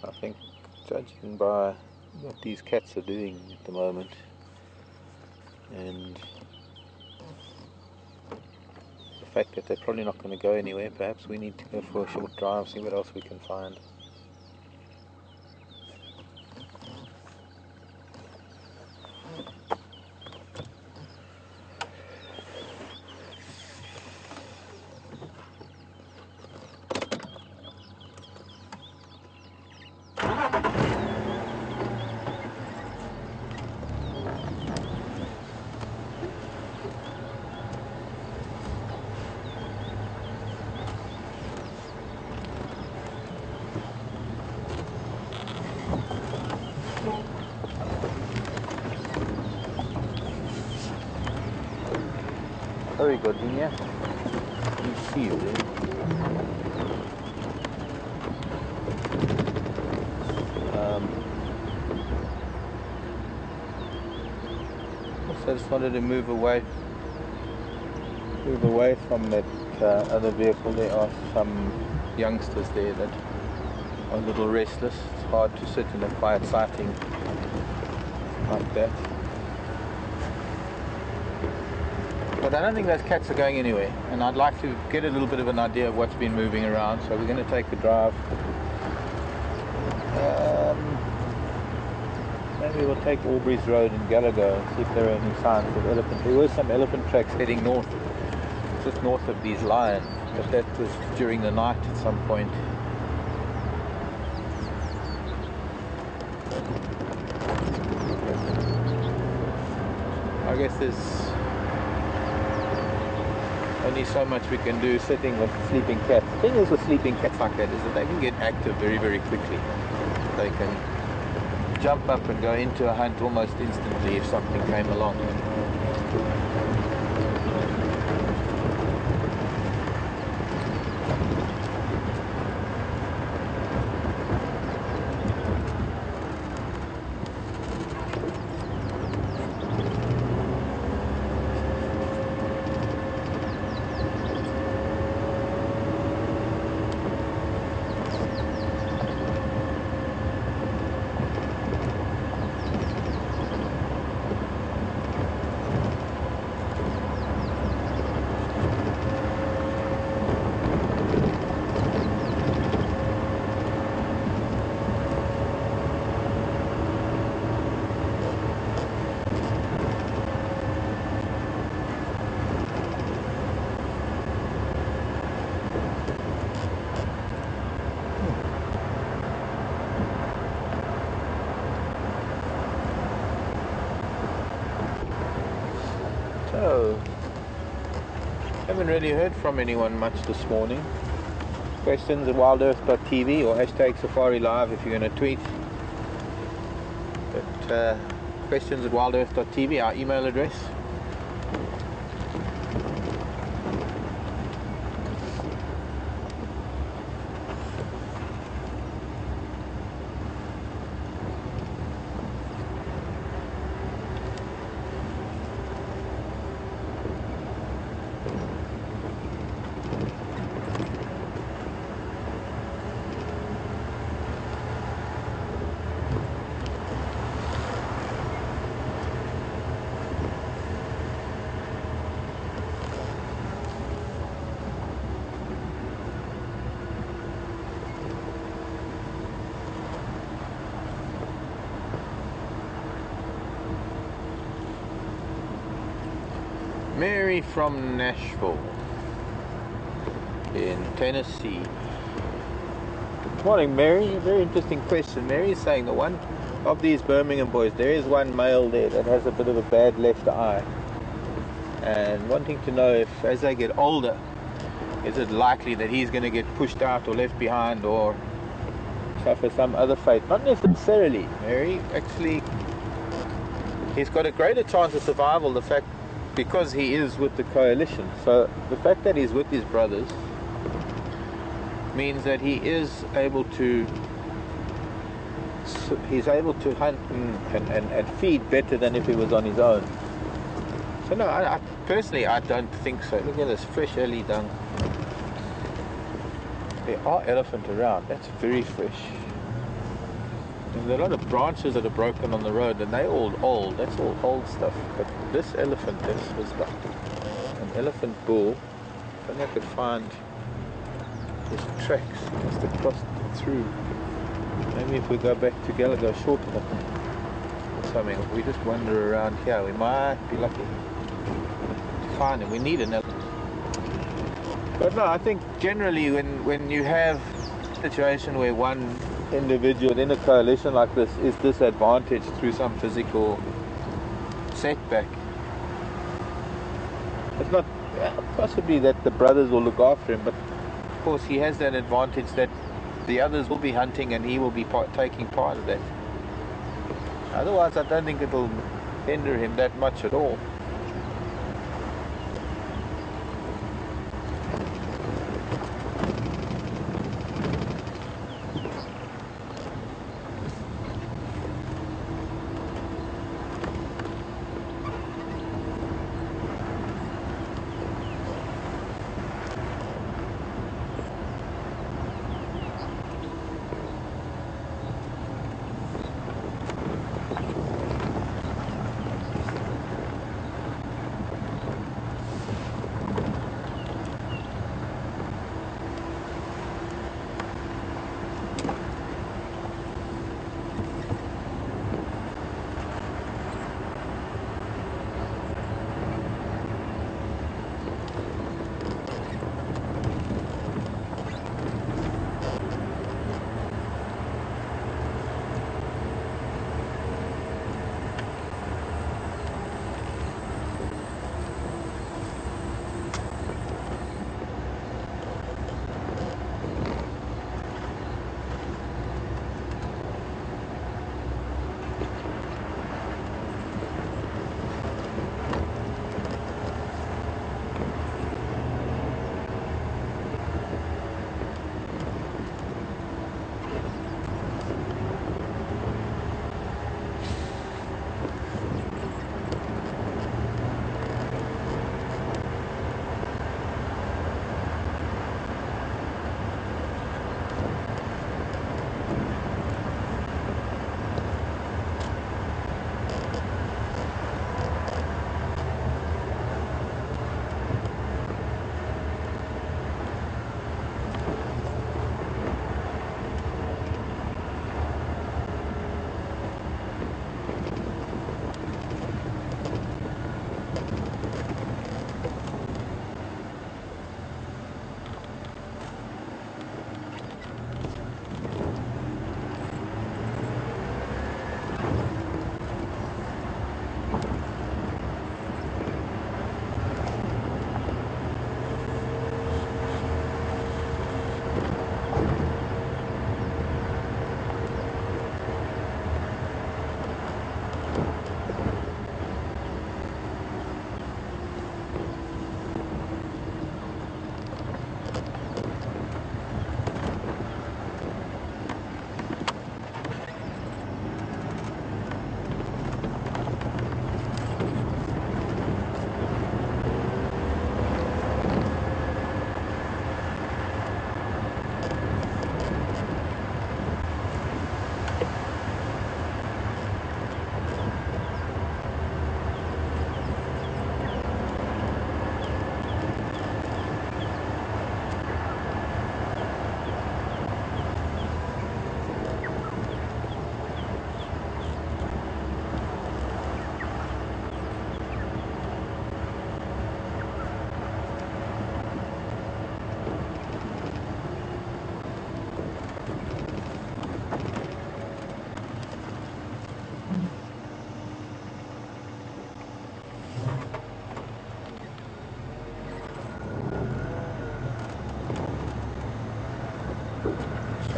I think, judging by what these cats are doing at the moment and the fact that they're probably not going to go anywhere, perhaps we need to go for a short drive, see what else we can find. Sorry, Gardenia. You see you there. Also, I just wanted to move away from that other vehicle. There are some youngsters there that are a little restless. It's hard to sit in a quiet sighting like that. But I don't think those cats are going anywhere, and I'd like to get a little bit of an idea of what's been moving around, so we're going to take a drive. Maybe we'll take Aubrey's Road in Gallagher and see if there are any signs of elephant. There were some elephant tracks heading north, just north of these lions, but that was during the night at some point. I guess there's only so much we can do sitting with sleeping cats. The thing is with sleeping cats like that is that they can get active very, very quickly. They can jump up and go into a hunt almost instantly if something came along. So, haven't really heard from anyone much this morning. Questions at WildEarth.tv or hashtag Safari Live if you're going to tweet. But questions at WildEarth.tv, our email address. Mary from Nashville in Tennessee. Good morning, Mary. A very interesting question. Mary is saying that one of these Birmingham boys, there is one male there that has a bit of a bad left eye, and wanting to know if as they get older, is it likely that he's going to get pushed out or left behind or suffer some other fate? Not necessarily, Mary. Actually, he's got a greater chance of survival, the fact because he is with the coalition. So the fact that he's with his brothers means that he is able to hunt and feed better than if he was on his own. So no, I personally I don't think so. Look at this fresh early dung. There are elephant around. That's very fresh. And there are a lot of branches that are broken on the road, and they're all old. That's all old stuff. But this elephant, this was like an elephant bull. If only I could find his tracks just across through. Maybe if we go back to Gallagher shortcut or something, if we just wander around here, we might be lucky to find him. We need an elephant. But no, I think generally when you have a situation where one individual in a coalition like this is disadvantaged through some physical setback, it's not possibly that the brothers will look after him, but of course he has that advantage that the others will be hunting and he will be taking part of that. Otherwise I don't think it'll hinder him that much at all.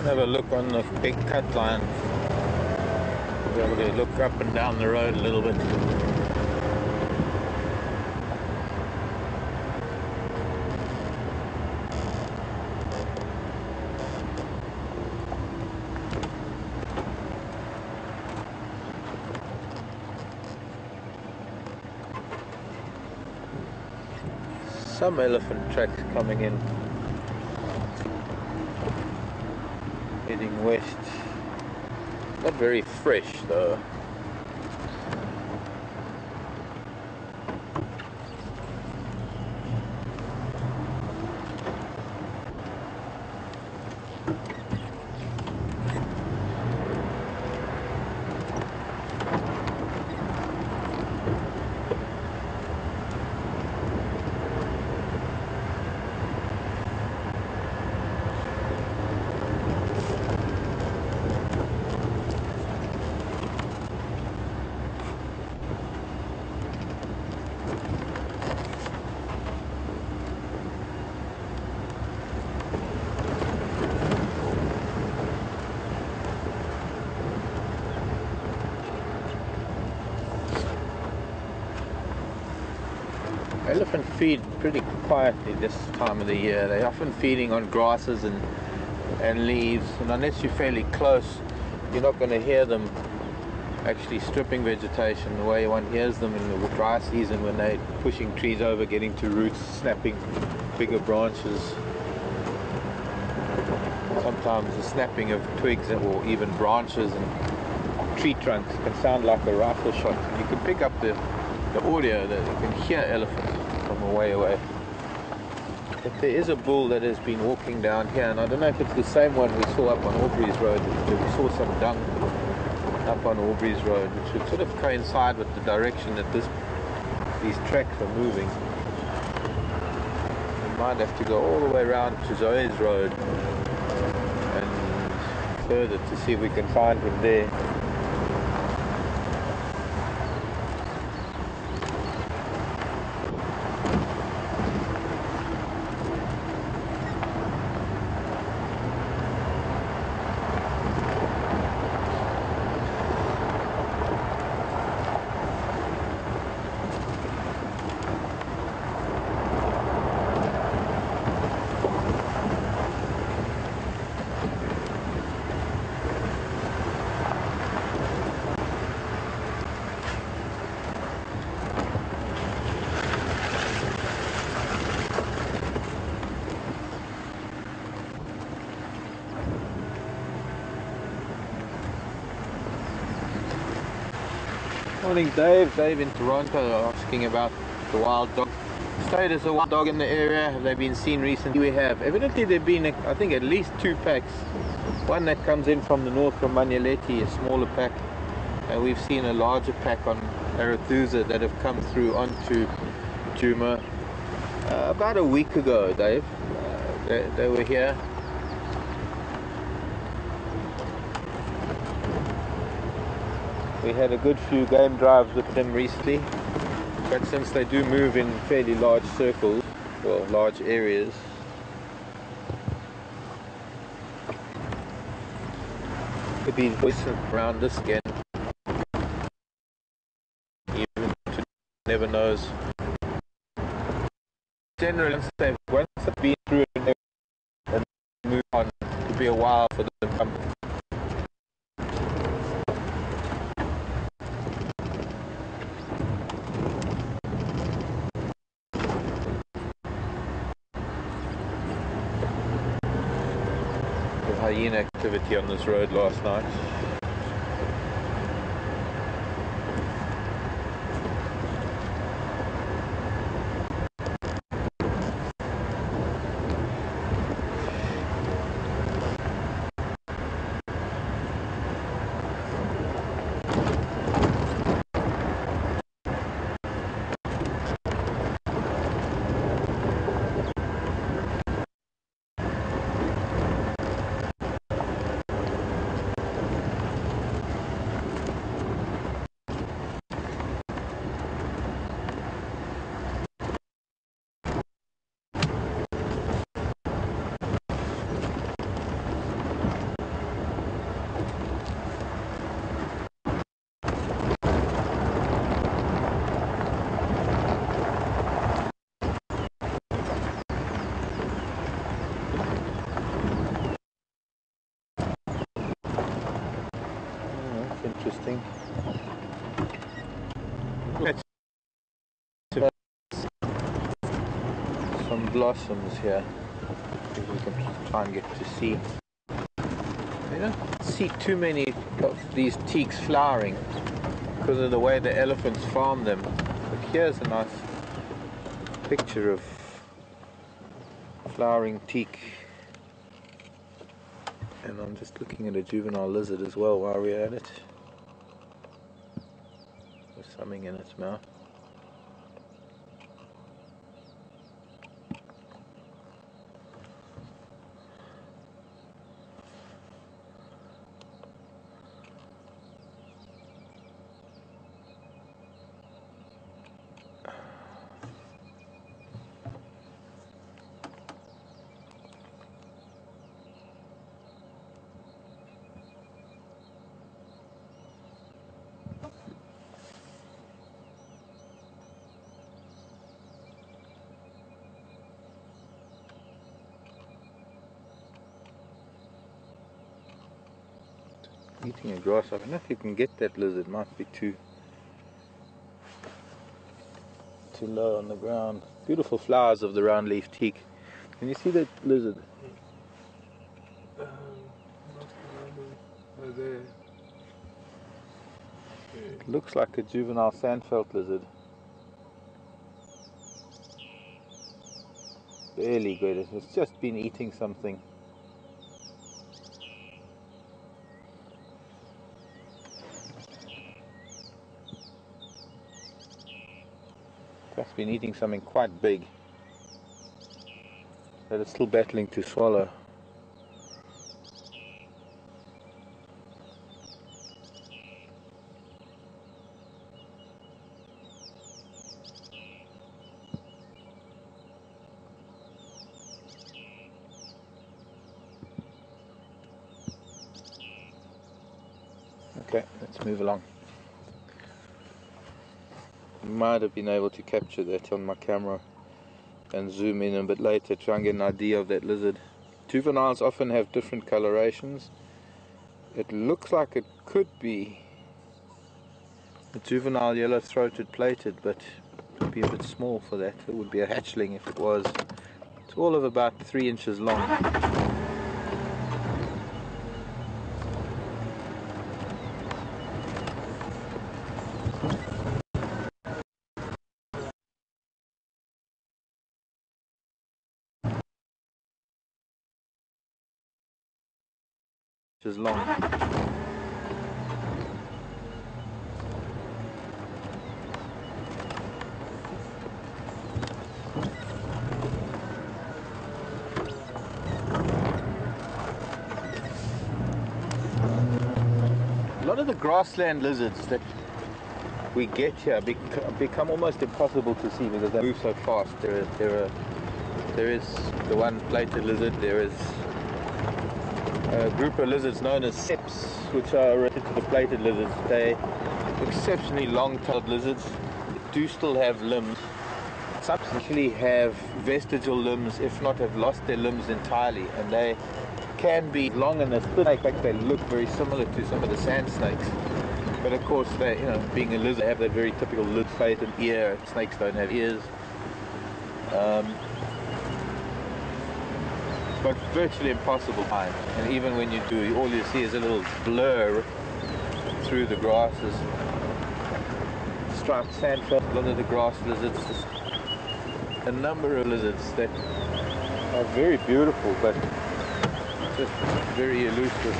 have a look on the big cut line. Be able to look up and down the road a little bit. Some elephant tracks coming in, heading west. Not very fresh though. Elephant feed pretty quietly this time of the year. They're often feeding on grasses and leaves, and unless you're fairly close, you're not going to hear them actually stripping vegetation the way one hears them in the dry season when they're pushing trees over, getting to roots, snapping bigger branches. Sometimes the snapping of twigs or even branches and tree trunks can sound like a rifle shot. You can pick up the audio that you can hear elephants from a way away. But there is a bull that has been walking down here, and I don't know if it's the same one we saw up on Aubrey's Road. We saw some dung up on Aubrey's Road, which would sort of coincide with the direction that these tracks are moving. We might have to go all the way around to Zoe's Road and further to see if we can find him there. Morning Dave. Dave in Toronto asking about the wild dog. Stayed as a wild dog in the area. Have they been seen recently? We have. Evidently there have been, I think, at least 2 packs. One that comes in from the north from Manyaleti, a smaller pack. And we've seen a larger pack on Arathusa that have come through onto Kunyuma about a week ago, Dave. They were here. We had a good few game drives with them recently, but since they do move in fairly large circles, well, large areas, could be voicing around this again. Even to never knows. Generally, once they've been through and move on, it could be a while for them to come. Hyena activity on this road last night. interesting. Some blossoms here. If we can try and get to see. I don't see too many of these teaks flowering because of the way the elephants farm them. But here's a nice picture of flowering teak. And I'm just looking at a juvenile lizard as well while we're at it. There's something in its mouth. Eating a grass. I don't know if you can get that lizard. It might be too low on the ground. Beautiful flowers of the round leaf teak. Can you see that lizard? There. It looks like a juvenile sandfelt lizard. Barely good. It's just been eating something. It's been eating something quite big that it's still battling to swallow. Okay, let's move along. Might have been able to capture that on my camera and zoom in a bit later, try and get an idea of that lizard. Juveniles often have different colorations. It looks like it could be a juvenile yellow-throated plated, but it would be a bit small for that. It would be a hatchling if it was. It's all of about 3 inches long. Long. A lot of the grassland lizards that we get here become almost impossible to see because they move so fast. There is the one plated lizard. There is a group of lizards known as seps, which are related to the plated lizards. They're exceptionally long-tailed lizards. They do still have limbs. Some actually have vestigial limbs, if not have lost their limbs entirely, and they can be long and snake. In fact, they look very similar to some of the sand snakes. But of course, they, being a lizard, they have that very typical lizard face and ear. Snakes don't have ears. But virtually impossible to find, and even when you do, all you see is a little blur through the grasses. Striped sandfelt, a lot of the grass lizards, just a number of lizards that are very beautiful but just very elusive.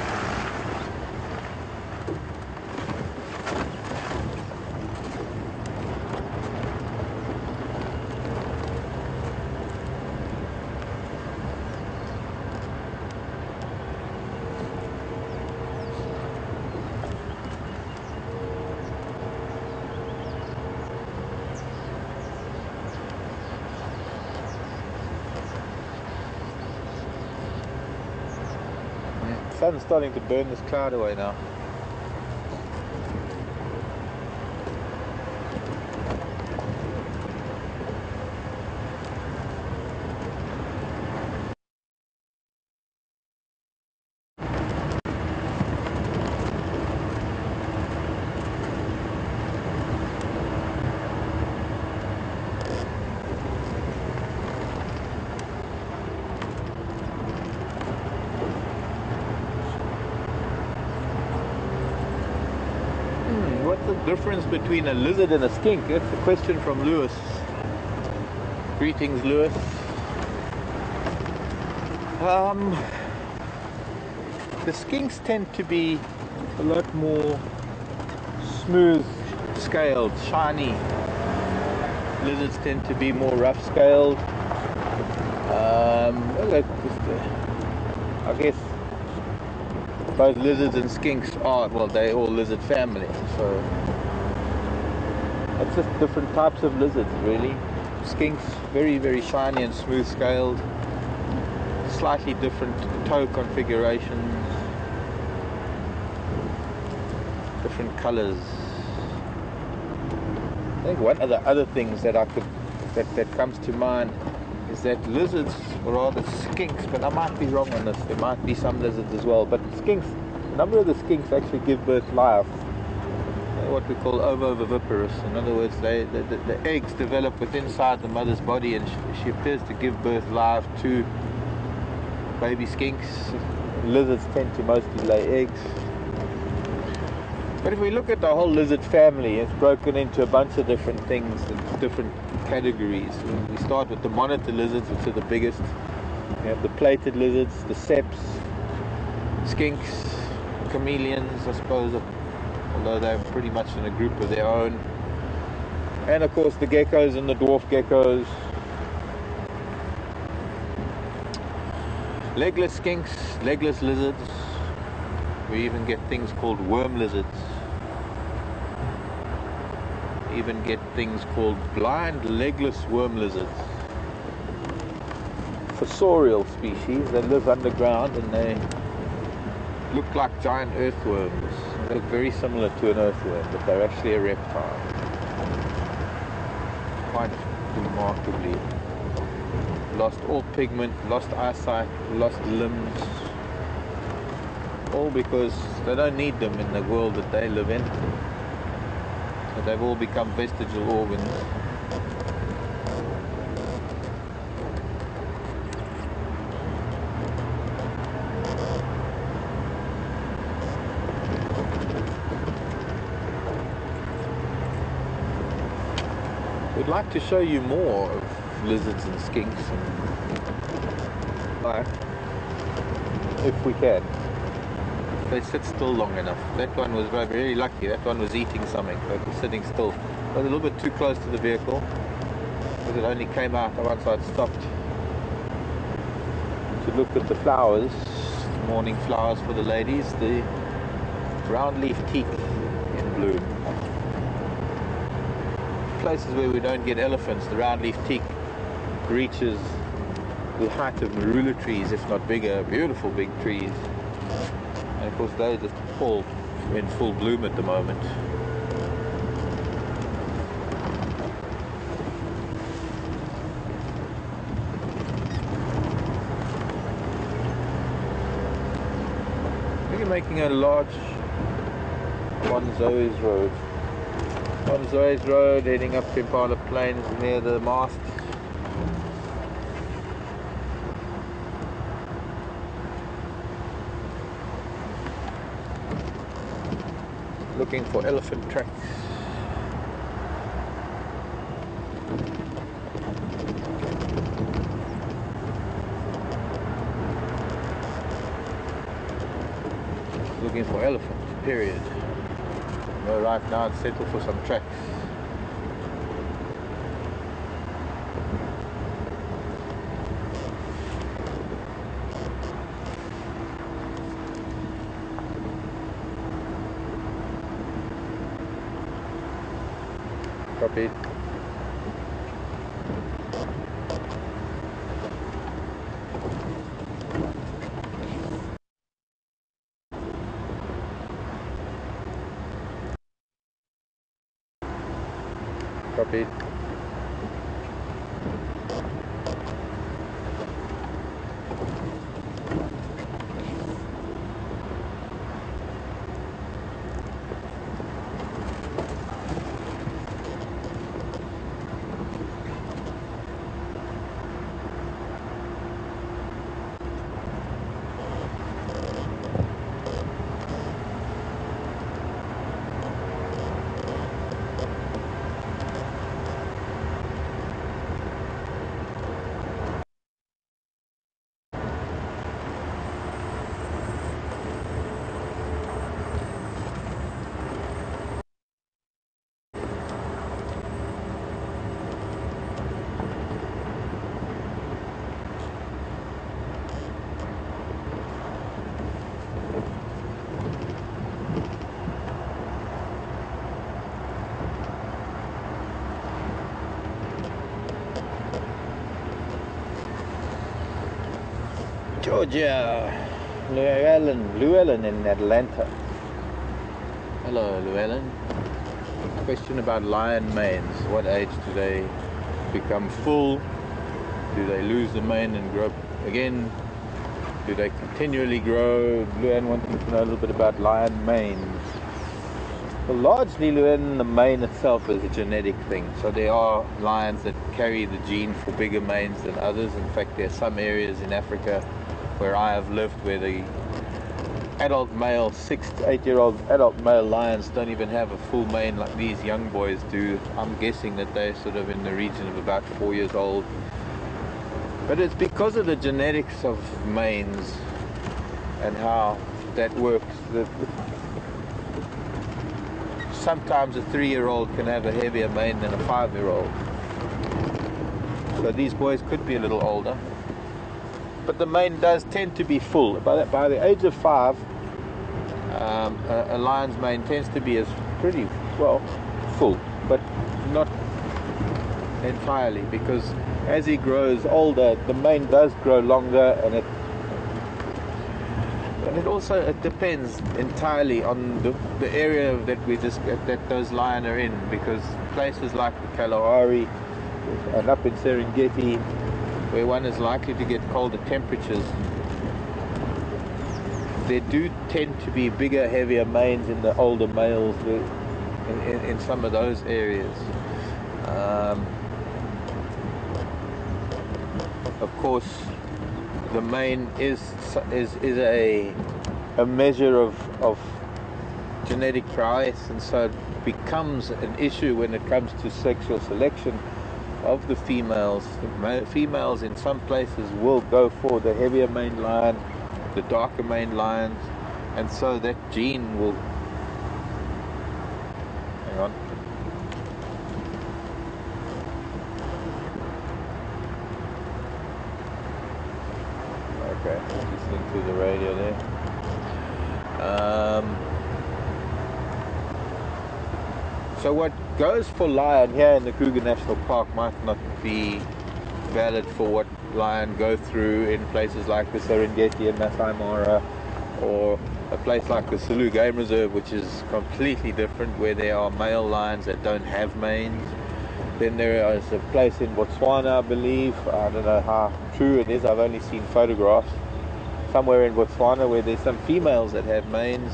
The sun's starting to burn this cloud away now. the difference between a lizard and a skink? That's a question from Lewis. Greetings, Lewis. The skinks tend to be a lot more smooth scaled, shiny. Lizards tend to be more rough scaled. I guess both lizards and skinks are, well, they're all lizard families, so it's just different types of lizards, really. Skinks, very, very shiny and smooth scaled, slightly different toe configurations, different colors. I think one of the other things that that comes to mind is that lizards, or rather skinks, but I might be wrong on this, there might be some lizards as well, but skinks, a number of the skinks actually give birth live. They're what we call ovoviviparous. In other words, the eggs develop within inside the mother's body, and she appears to give birth live to baby skinks. Lizards tend to mostly lay eggs. But if we look at the whole lizard family, it's broken into a bunch of different things, different categories. We start with the monitor lizards, which are the biggest. We have the plated lizards, the seps, skinks, chameleons, I suppose, although they're pretty much in a group of their own. And of course the geckos and the dwarf geckos. Legless skinks, legless lizards. We even get things called worm lizards. Even get things called blind legless worm lizards. Fossorial species that live underground, and they look like giant earthworms. They look very similar to an earthworm, but they're actually a reptile. Quite remarkably. Lost all pigment, lost eyesight, lost limbs. All because they don't need them in the world that they live in. So they've all become vestigial organs. We'd like to show you more of lizards and skinks, if we can. They sit still long enough. That one was very lucky. That one was eating something, but it was sitting still. It was a little bit too close to the vehicle because it only came out once I'd stopped to look at the flowers, morning flowers for the ladies, the round leaf teak in bloom. Places where we don't get elephants, the round leaf teak reaches the height of marula trees, if not bigger. Beautiful big trees. And of course they're just all in full bloom at the moment. We're making a large Bonzoes Road. Bonzoes Road heading up to Impala Plains near the mast. Looking for elephant tracks. Looking for elephants, period. No, right now it's settled for some tracks. Copy. Copy. Georgia, Llewellyn in Atlanta. Hello, Llewellyn. Question about lion manes. What age do they become full? Do they lose the mane and grow again? Do they continually grow? Llewellyn wanting to know a little bit about lion manes. Well, largely, Llewellyn, the mane itself is a genetic thing. So there are lions that carry the gene for bigger manes than others. In fact, there are some areas in Africa where I have lived where the adult male, 6 to 8 year old adult male lions don't even have a full mane like these young boys do. I'm guessing that they're sort of in the region of about 4 years old. But it's because of the genetics of manes and how that works that sometimes a 3-year-old can have a heavier mane than a 5-year-old. So these boys could be a little older. But the mane does tend to be full. By the age of 5, a lion's mane tends to be pretty well full, but not entirely, because as he grows older, the mane does grow longer, and it also depends entirely on the area that those lions are in, because places like the Kalahari and up in Serengeti, where one is likely to get colder temperatures, there do tend to be bigger, heavier manes in the older males in some of those areas. Of course, the mane is a measure of genetic prowess, and so it becomes an issue when it comes to sexual selection of the females. The females in some places will go for the heavier mane lion, the darker mane lions, and so that gene will... Hang on. Okay, listening to the radio there. So what goes for lion here in the Kruger National Park might not be valid for what lion go through in places like the Serengeti and Masai Mara, or a place like the Selous Game Reserve, which is completely different, where there are male lions that don't have manes. Then there is a place in Botswana, I believe, I don't know how true it is, I've only seen photographs, somewhere in Botswana where there's some females that have manes.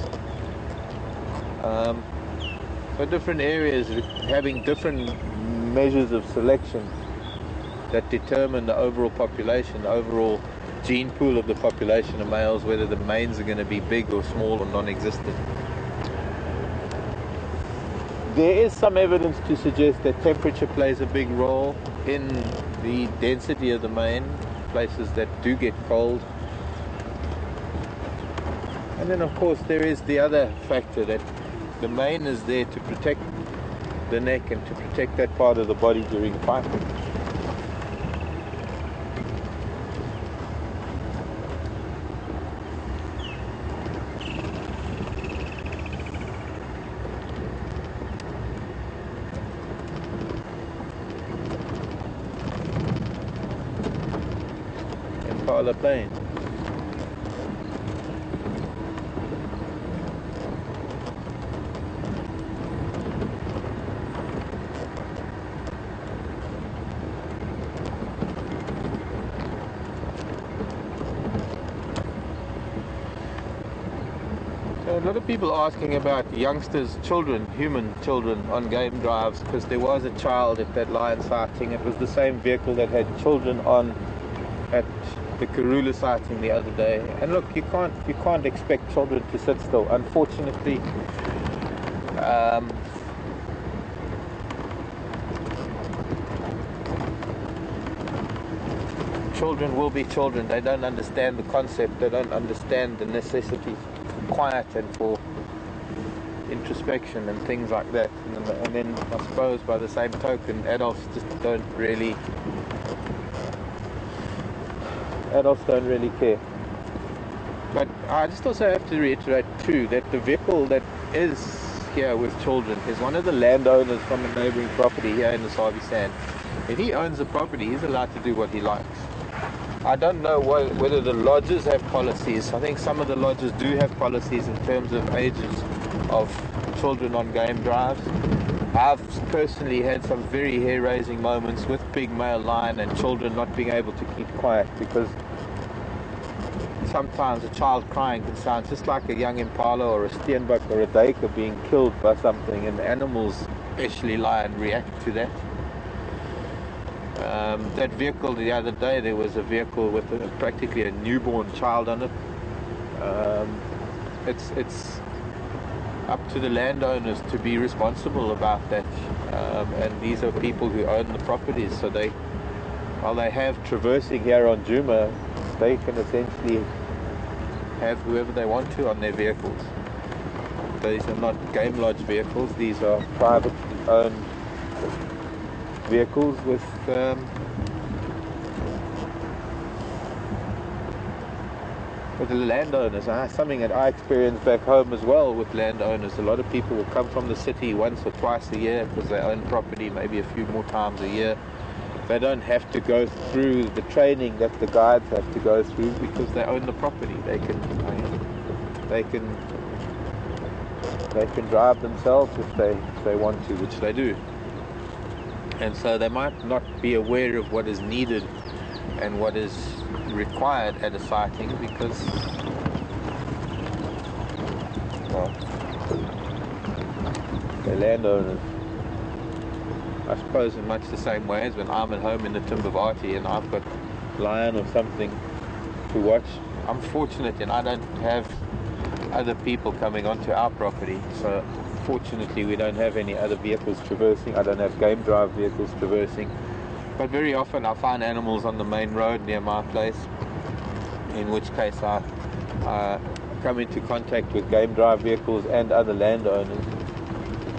So different areas having different measures of selection that determine the overall population, the overall gene pool of the population of males, whether the manes are going to be big or small or non-existent. There is some evidence to suggest that temperature plays a big role in the density of the mane, places that do get cold. And then of course there is the other factor that the mane is there to protect the neck and to protect that part of the body during fighting. Impala Plain. A lot of people asking about youngsters, children, human children on game drives, because there was a child at that lion sighting. It was the same vehicle that had children on at the Karula sighting the other day. And look, you can't expect children to sit still. Unfortunately, children will be children. They don't understand the concept. They don't understand the necessity for quiet and for introspection and things like that. And then I suppose by the same token, adults don't really care. But I just also have to reiterate too that the vehicle that is here with children is one of the landowners from a neighbouring property here in the Sabi Sand. If he owns the property, he's allowed to do what he likes. I don't know whether the lodges have policies. I think some of the lodges do have policies in terms of ages of children on game drives. I've personally had some very hair-raising moments with big male lion and children not being able to keep quiet, because sometimes a child crying can sound just like a young impala or a steenbok or a duiker being killed by something, and animals, especially lion, react to that. That vehicle the other day, there was a vehicle with practically a newborn child on it. It's up to the landowners to be responsible about that, and these are people who own the properties, so while they have traversing here on Juma, they can essentially have whoever they want to on their vehicles. These are not game lodge vehicles, these are privately owned vehicles with the landowners. Something that I experience back home as well with landowners. A lot of people will come from the city once or twice a year because they own property, maybe a few more times a year. They don't have to go through the training that the guides have to go through because they own the property. They can drive themselves if they want to, which they do. And so they might not be aware of what is needed and what is required at a sighting because, well, they're landowners. I suppose in much the same way as when I'm at home in the Timbavati and I've got lion or something to watch. I'm fortunate and I don't have other people coming onto our property, so fortunately we don't have any other vehicles traversing. I don't have game drive vehicles traversing, but very often I find animals on the main road near my place, in which case I come into contact with game drive vehicles and other landowners,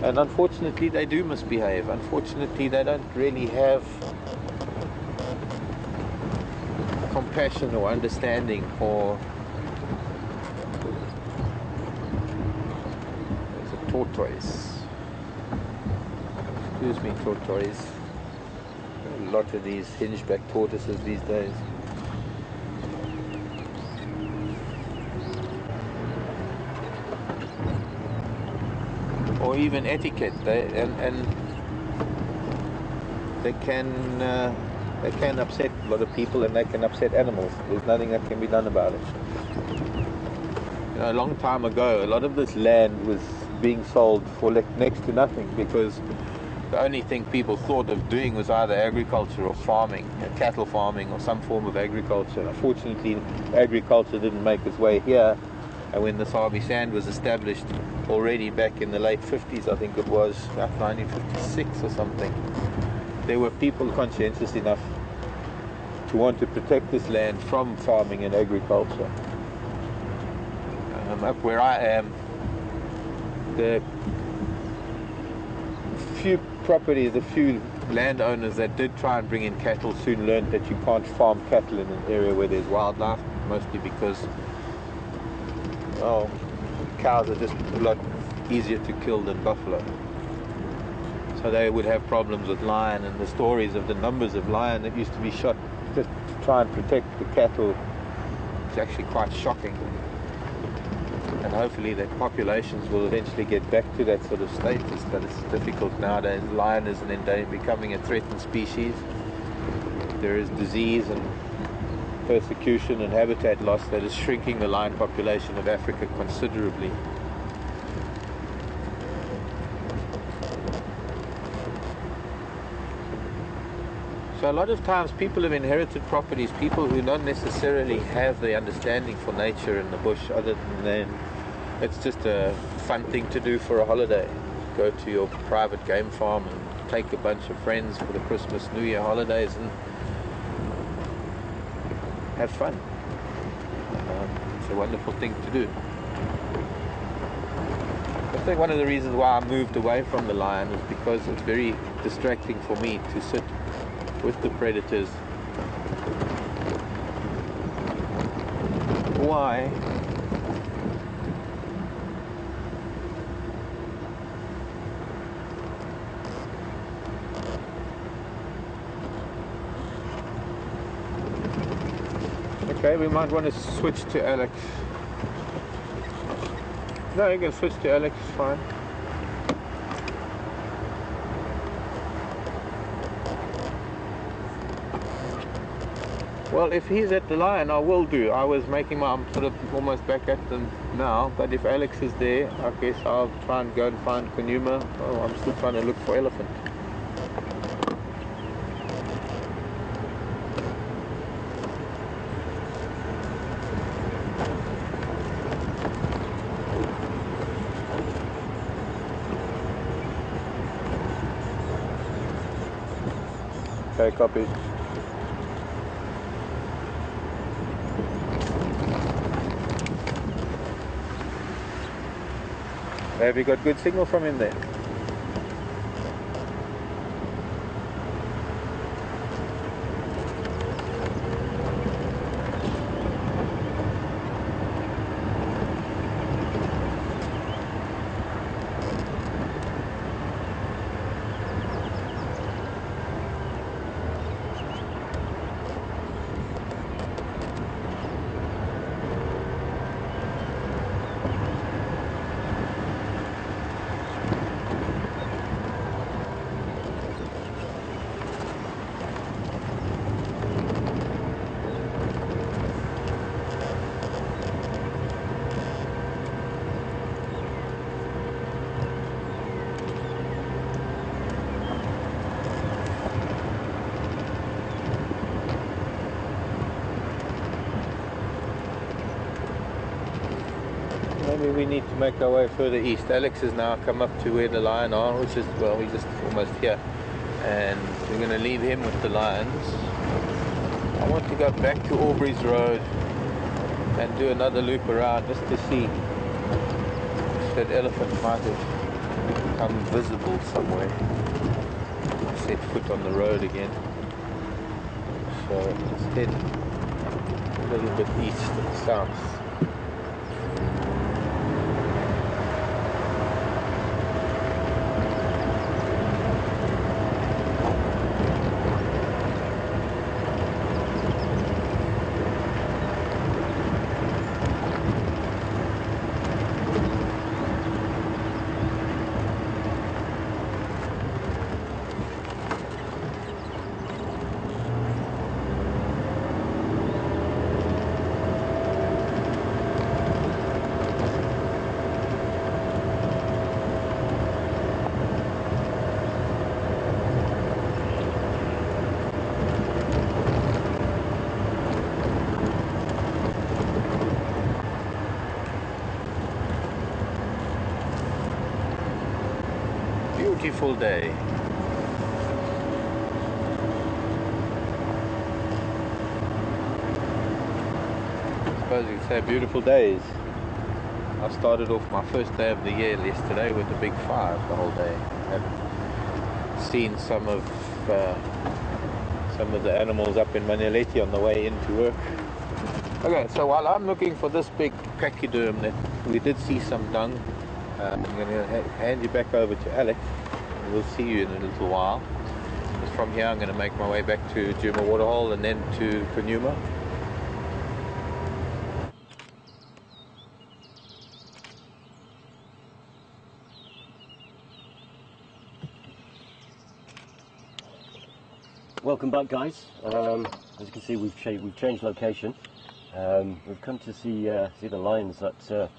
and unfortunately they do misbehave. Unfortunately they don't really have compassion or understanding for tortoise. Excuse me, tortoise. A lot of these hingeback tortoises these days. Or even etiquette. They can upset a lot of people and they can upset animals. There's nothing that can be done about it. You know, a long time ago, a lot of this land was being sold for next to nothing because the only thing people thought of doing was either agriculture or farming, cattle farming or some form of agriculture. Unfortunately, agriculture didn't make its way here, and when the Sabi Sand was established already back in the late 50s, I think it was, 1956 or something, there were people conscientious enough to want to protect this land from farming and agriculture. Up where I am, the few landowners that did try and bring in cattle soon learned that you can't farm cattle in an area where there's wildlife, mostly because, well, cows are just a lot easier to kill than buffalo. So they would have problems with lion, and the stories of the numbers of lion that used to be shot just to try and protect the cattle is actually quite shocking. And hopefully that populations will eventually get back to that sort of status, but it's difficult nowadays. Lion is becoming a threatened species. There is disease and persecution and habitat loss that is shrinking the lion population of Africa considerably. So a lot of times people have inherited properties, people who don't necessarily have the understanding for nature in the bush, other than it's just a fun thing to do for a holiday. Go to your private game farm and take a bunch of friends for the Christmas, New Year holidays and have fun. It's a wonderful thing to do. I think one of the reasons why I moved away from the lion is because it's very distracting for me to sit with the predators. Why? Okay, we might want to switch to Alex. No, you can switch to Alex, it's fine. Well, if he's at the lion, I will do. I was making I'm sort of almost back at them now, but if Alex is there, I guess I'll try and go and find Kunyuma. Oh, I'm still trying to look for elephant. Okay, copy. Have you got good signal from him there? Maybe we need to make our way further east. Alex has now come up to where the lion are, which is, well, we're just almost here. And we're going to leave him with the lions. I want to go back to Aubrey's Road and do another loop around just to see if that elephant might have become visible somewhere. I set foot on the road again. So instead, a little bit east and south. Beautiful day. I suppose you'd say beautiful days. I started off my first day of the year yesterday with the big 5 the whole day. I've seen some of the animals up in Maneleti on the way into work. Okay, so while I'm looking for this big pachyderm that we did see some dung, I'm going to hand you back over to Alex. We'll see you in a little while. Just from here I'm going to make my way back to Juma Waterhole and then to Kunyuma. Welcome back, guys. As you can see, we've changed location. We've come to see the lions that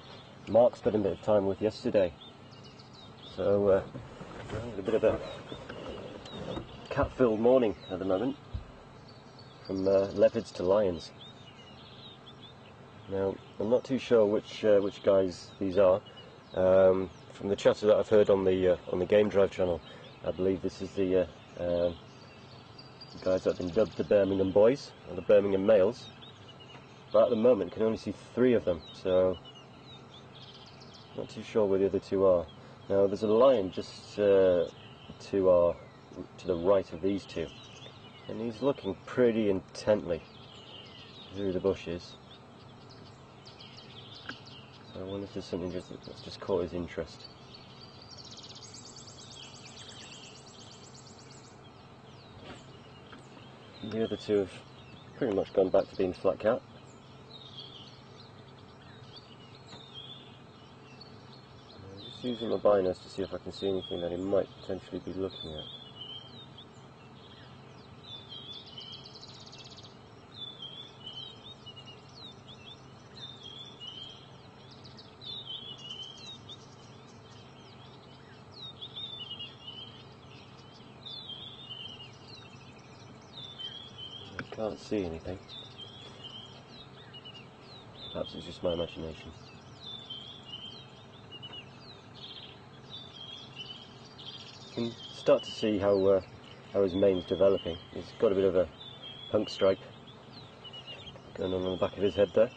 Mark spent a bit of time with yesterday. So we're having a bit of a cat-filled morning at the moment, from leopards to lions. Now, I'm not too sure which guys these are. From the chatter that I've heard on the Game Drive channel, I believe this is the guys that have been dubbed the Birmingham boys, or the Birmingham males. But at the moment, can only see 3 of them, so not too sure where the other 2 are. Now, there's a lion just to the right of these 2, and he's looking pretty intently through the bushes. So I wonder if there's something that's just caught his interest. The other 2 have pretty much gone back to being flat cat. Just using my binoculars to see if I can see anything that he might potentially be looking at. I can't see anything. Perhaps it's just my imagination. You can start to see how his mane's developing. He's got a bit of a punk stripe going on the back of his head there.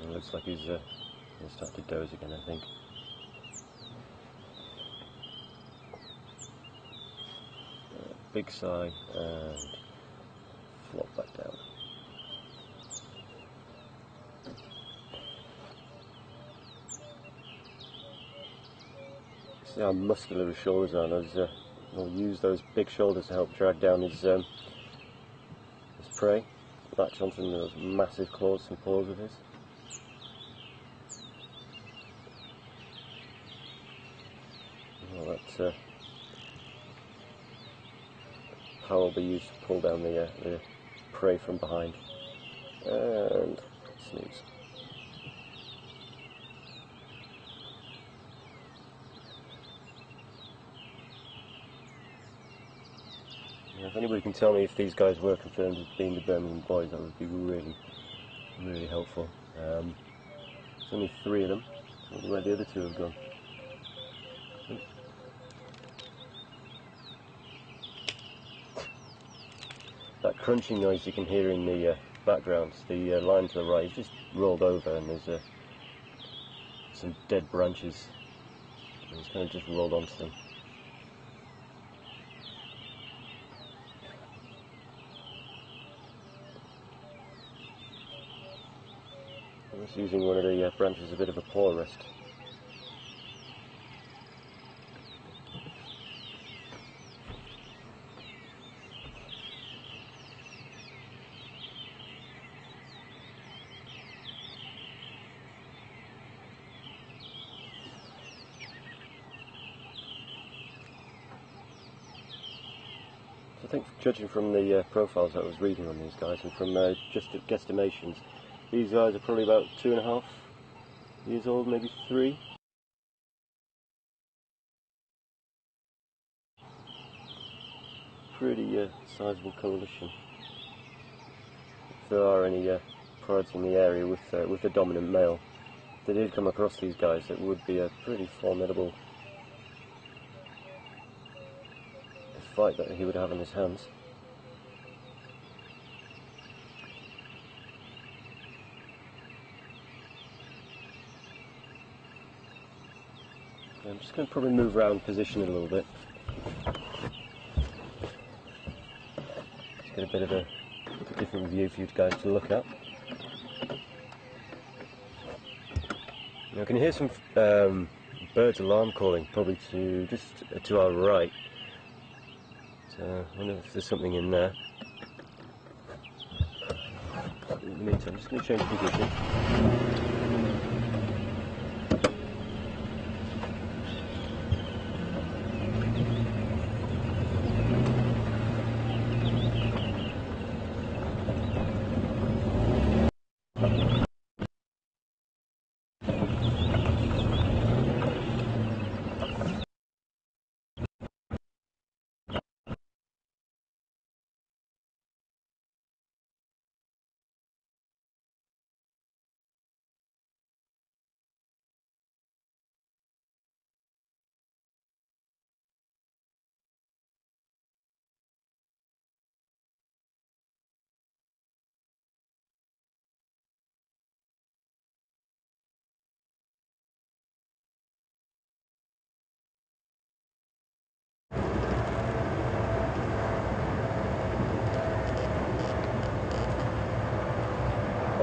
Looks like he's going to start to doze again, I think. Big sigh and flop back down. See how muscular his shoulders are. He'll use those big shoulders to help drag down his prey, latch onto those massive claws and paws of his. Well, that power will be used to pull down the prey from behind. And snooze. Now, if anybody can tell me if these guys were confirmed as being the Birmingham boys, that would be really, really helpful. There's only 3 of them. I wonder where the other 2 have gone. That crunching noise you can hear in the background, the line to the right, is just rolled over and there's some dead branches. And it's kind of just rolled onto them. I'm just using one of the branches as a bit of a paw rest. I think, judging from the profiles that I was reading on these guys and from just guesstimations, these guys are probably about 2.5 years old, maybe 3. Pretty sizable coalition. If there are any prides in the area with the dominant male, if they did come across these guys, it would be a pretty formidable fight that he would have in his hands. I'm just going to probably move around, position it a little bit. Just get a bit of a different view for you guys to look at. Now I can hear some birds alarm calling, probably just to our right. So I wonder if there's something in there. In the meantime, I'm just going to change position.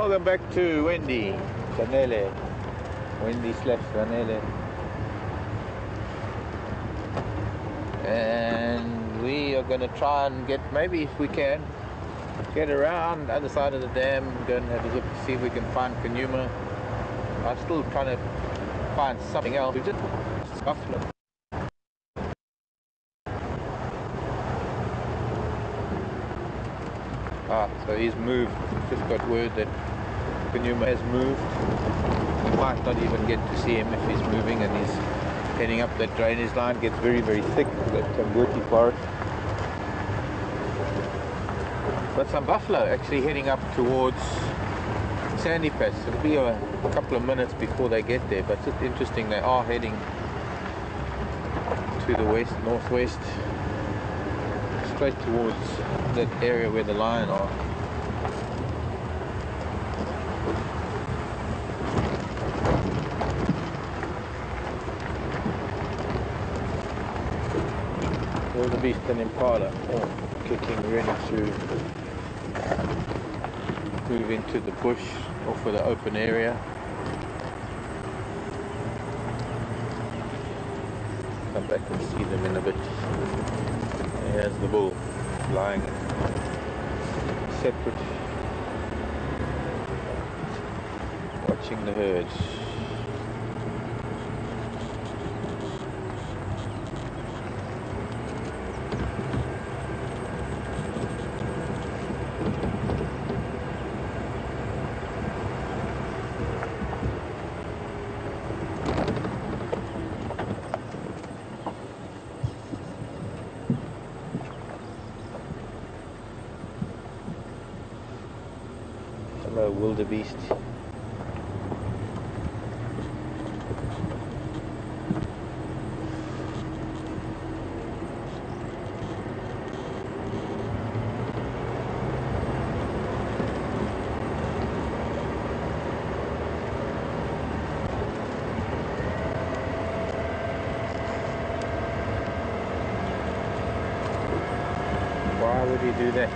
Welcome back to Wendy Vanele. Wendy / Vanele. And we are going to try and get, maybe if we can, get around the other side of the dam and go and have a look to see if we can find Kunyuma. I'm still trying to find something else. We just buffalo. So he's moved. Just got word that Kunyuma has moved. We might not even get to see him if he's moving, and he's heading up that drainage line. Gets very, very thick, that Tambuti forest. But some buffalo actually heading up towards Sandy Pass. It'll be a couple of minutes before they get there, but it's interesting, they are heading to the west, northwest, straight towards that area where the lion are. Wildebeest and impala, all kicking ready to move into the bush or for the open area. Come back and see them in a bit. Here's the bull lying separate, watching the herds. Hello, wildebeest. Why would he do that?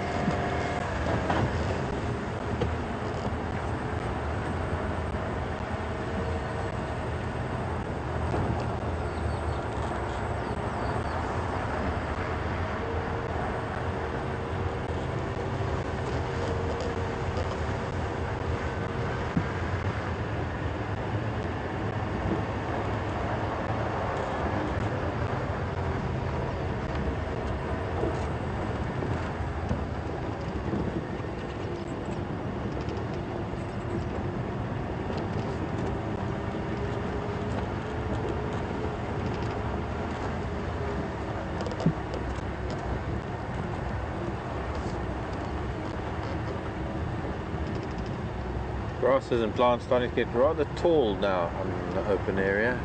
Grasses and plants starting to get rather tall now on the open area.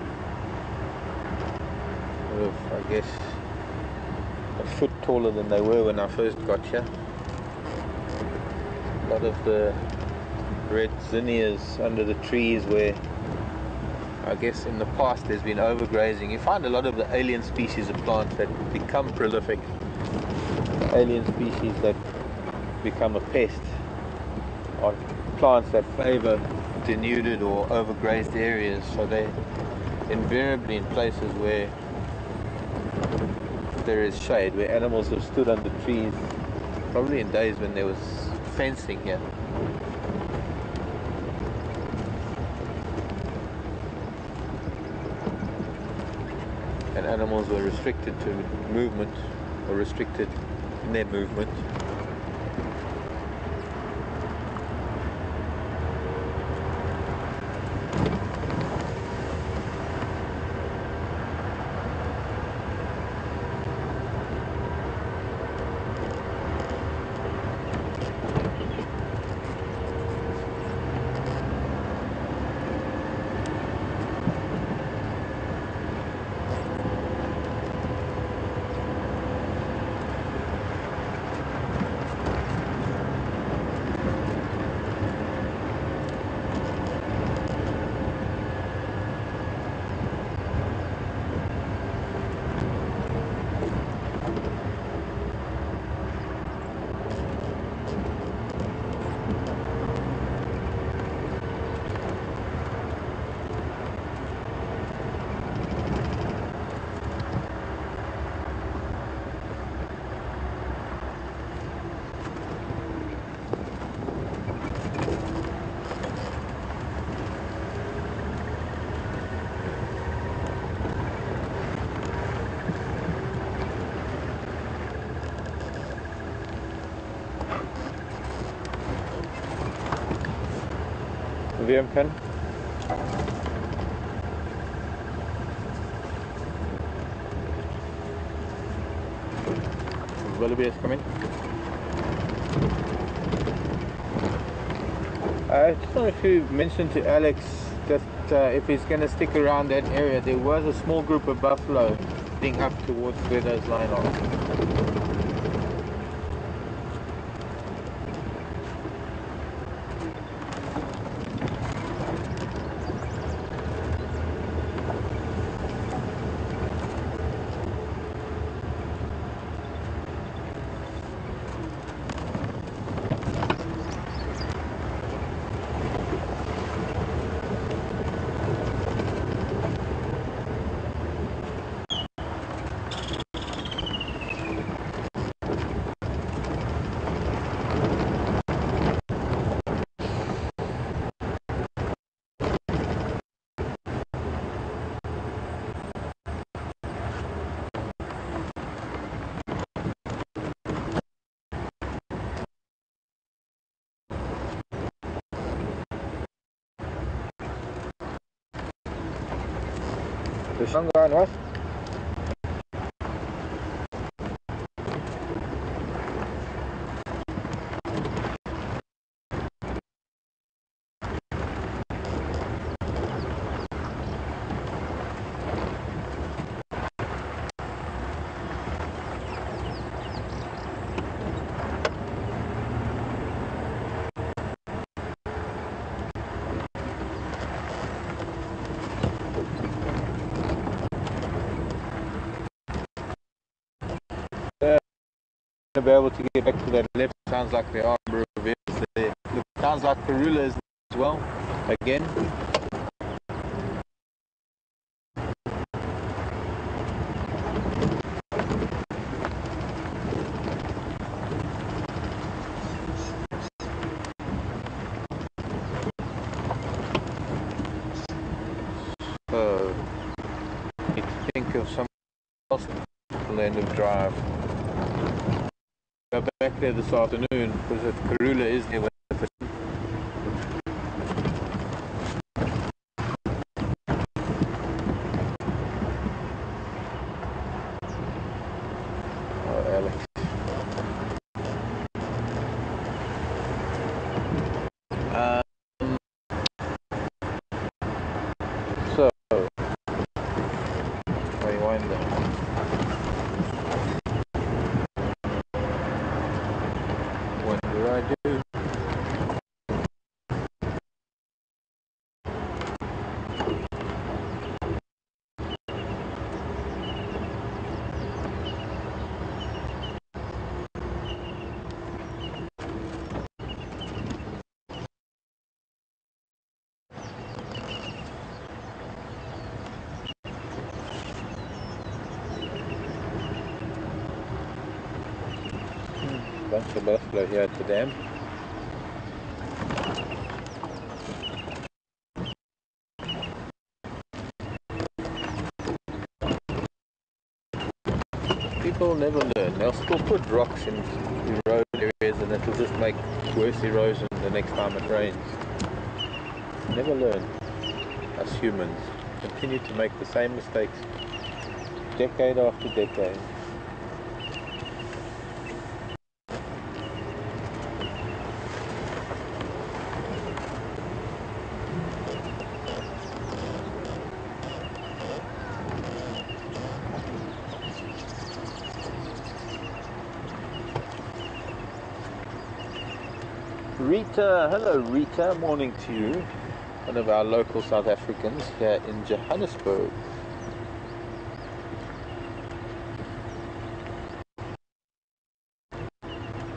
Sort of, I guess, a foot taller than they were when I first got here. A lot of the red zinnias under the trees where, I guess in the past there's been overgrazing. You find a lot of the alien species of plants that become prolific, alien species that become a pest, are plants that favor denuded or overgrazed areas. So they're invariably in places where there is shade, where animals have stood under trees, probably in days when there was fencing here. And animals were restricted to movement, or restricted in their movement. weer hem kan. Wildebeest come in. I just wanted to mention to Alex that if he's going to stick around that area, there was a small group of buffalo heading up towards where those line are. De Shanghai was? To be able to get back to that left, sounds like there are there. It sounds like Karula is as well again. So you think of some else to the end of drive. Go back there this afternoon because if Karula is there with the oh, Alex. So rewind that. What did I do? Bunch of buffalo here at the dam. People never learn. They'll still put rocks in road areas and it'll just make worse erosion the next time it rains. Never learn. Us humans continue to make the same mistakes decade after decade. Rita, hello Rita, morning to you. One of our local South Africans here in Johannesburg.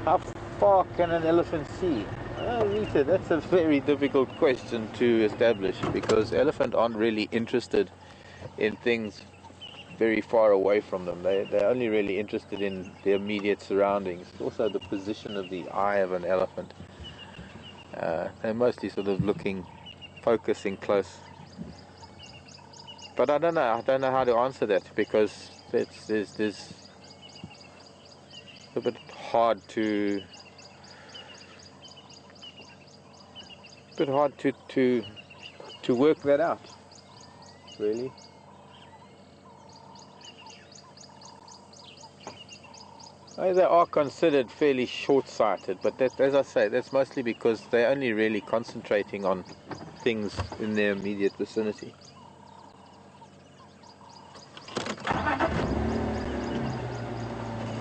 How far can an elephant see? Oh, Rita, that's a very difficult question to establish because elephants aren't really interested in things very far away from them. They're only really interested in the immediate surroundings. Also the position of the eye of an elephant. They're mostly sort of focusing close. But I don't know how to answer that because there's a bit hard to a bit hard to work that out, really. They are considered fairly short-sighted, but that, as I say, that's mostly because they're only really concentrating on things in their immediate vicinity.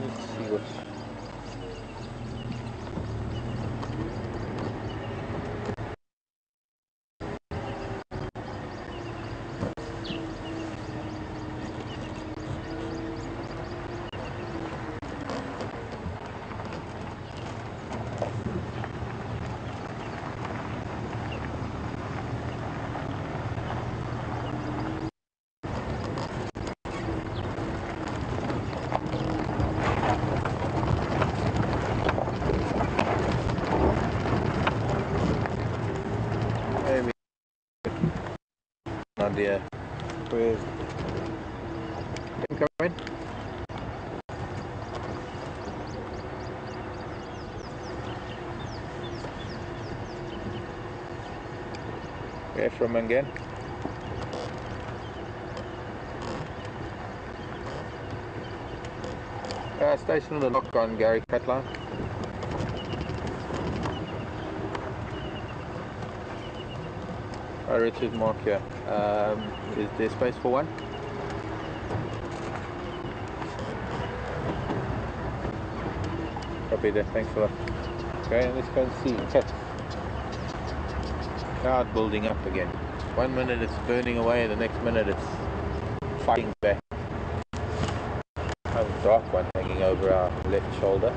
Let's see what... idea. Where's come in? Where from again? Station on the lock on Gary Catline. Richard Mark here. Is there space for one? Copy that, thanks a lot. Okay, let's go and see. Chat. Cloud building up again. 1 minute it's burning away, the next minute it's fighting back. A dark one hanging over our left shoulder.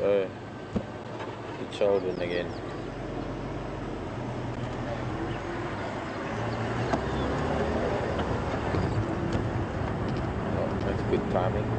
The children again. Oh, that's good timing.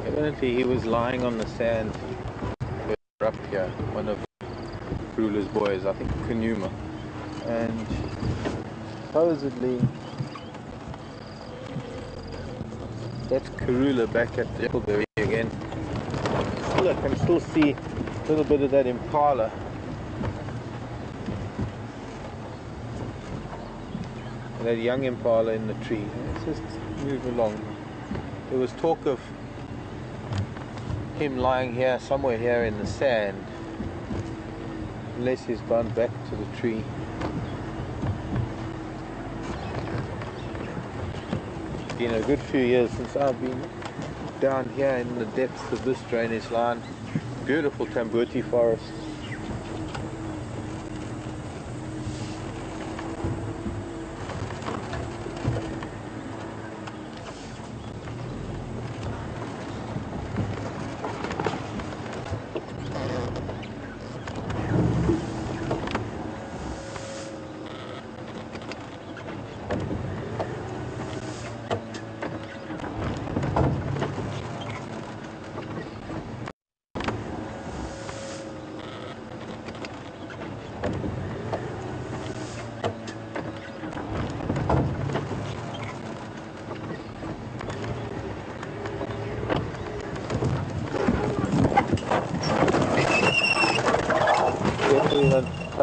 Evidently he was lying on the sand up here, one of Ruler's boys, I think Kunyuma, and supposedly that's Karula back at Appleberry again. Still, I can still see a little bit of that impala. That young impala in the tree. Let's just move along. There was talk of him lying here, somewhere here in the sand, unless he's gone back to the tree. It's been a good few years since I've been down here in the depths of this drainage line. Beautiful Tambuti forest.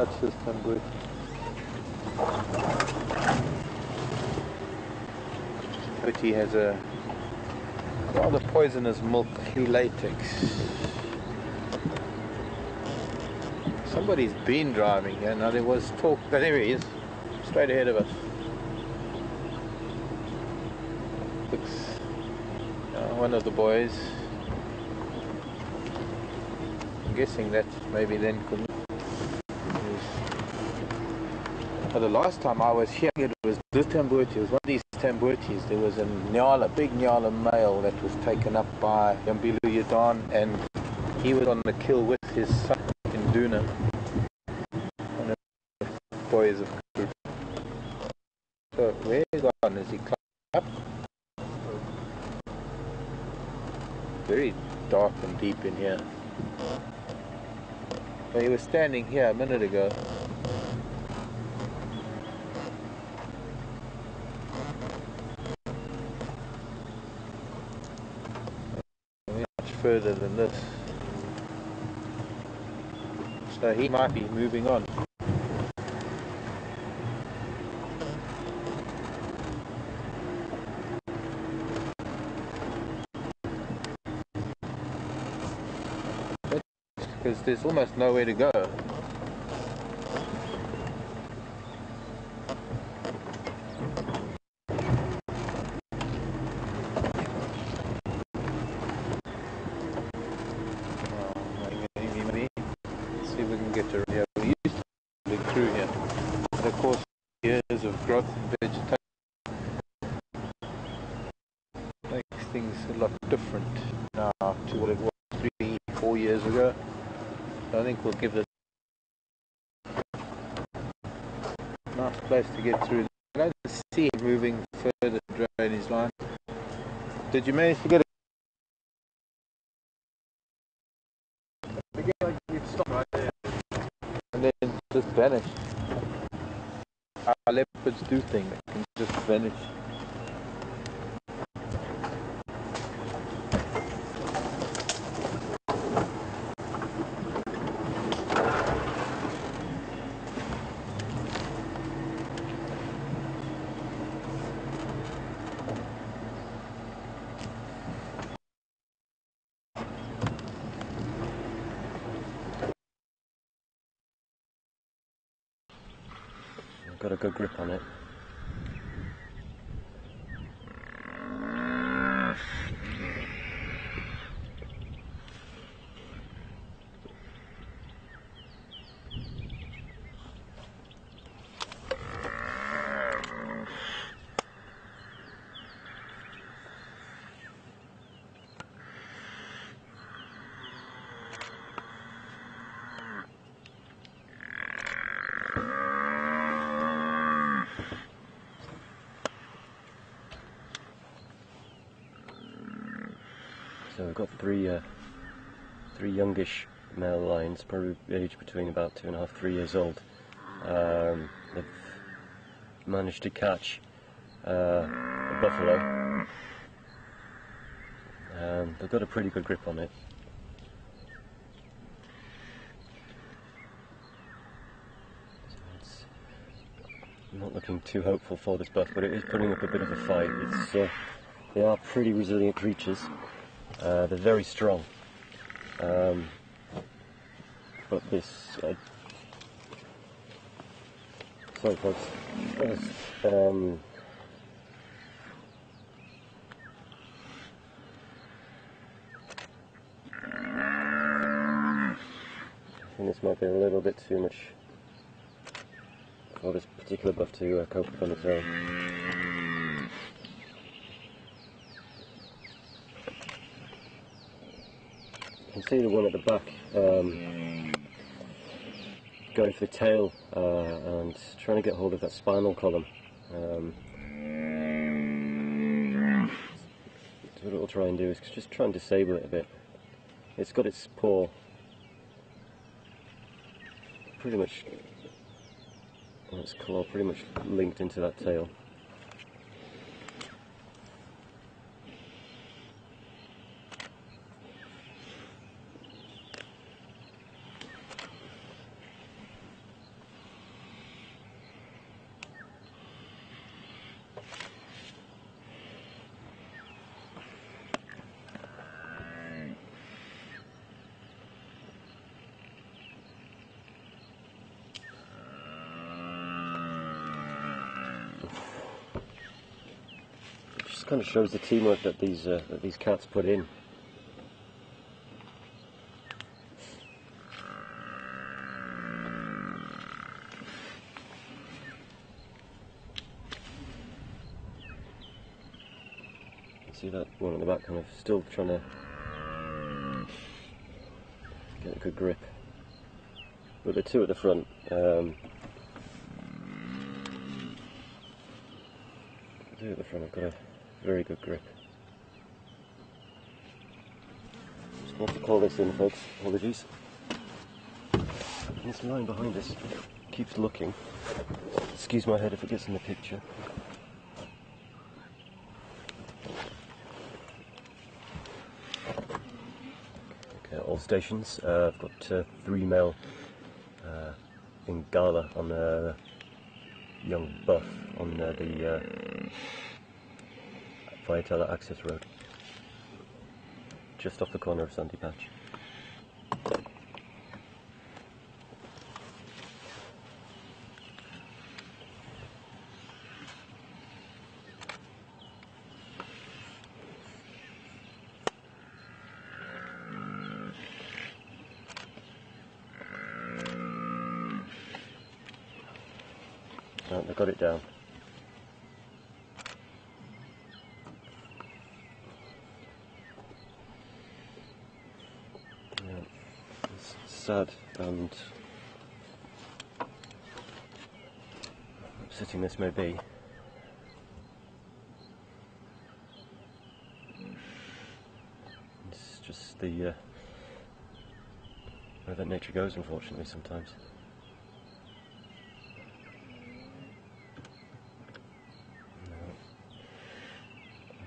touch this tambour. But he has a rather poisonous milky latex. Somebody's been driving here. Now there was talk. Oh, there he is, straight ahead of us. Looks one of the boys. I'm guessing that maybe then could. The last time I was here, it was this tambourti. It was one of these tambourtis. There was a nyala, big nyala male that was taken up by Yambilu Yadan, and he was on the kill with his son in Duna. One of the boys of the group. So where is he gone? Is he climbed up? Very dark and deep in here. But he was standing here a minute ago. Further than this, so he might be moving on. Because there's almost nowhere to go. Growth and vegetation makes things a lot different now to what it was 3-4 years ago. So I think we'll give it a nice place to get through. I don't see him moving further to drain his line. Did you manage to get it? Like you'd stop right there and then just vanish. How leopards do things, they can just vanish. I've got a good grip on it. So we've got three youngish male lions, probably aged between about 2.5–3 years old. They've managed to catch a buffalo. They've got a pretty good grip on it. I'm not looking too hopeful for this buff, but it is putting up a bit of a fight. They are pretty resilient creatures. They're very strong, but this, sorry folks, I think this might be a little bit too much for this particular buff to cope with on its own. You can see the one at the back going for the tail and trying to get hold of that spinal column. So what it'll try and do is just try and disable it a bit. It's got its paw pretty much, its claw pretty much linked into that tail. just kind of shows the teamwork that these cats put in. See that one at the back kind of still trying to get a good grip. But the two at the front, the two at the front have got a very good grip. Just want to call this in, folks. Apologies. This line behind us keeps looking. Excuse my head if it gets in the picture. All stations. I've got 3 male Ingala on the young buff on the Viatella access road, just off the corner of Sandy Patch. Oh, they got it down. Yeah, it's sad and upsetting this may be. It's just the where that nature goes, unfortunately, sometimes.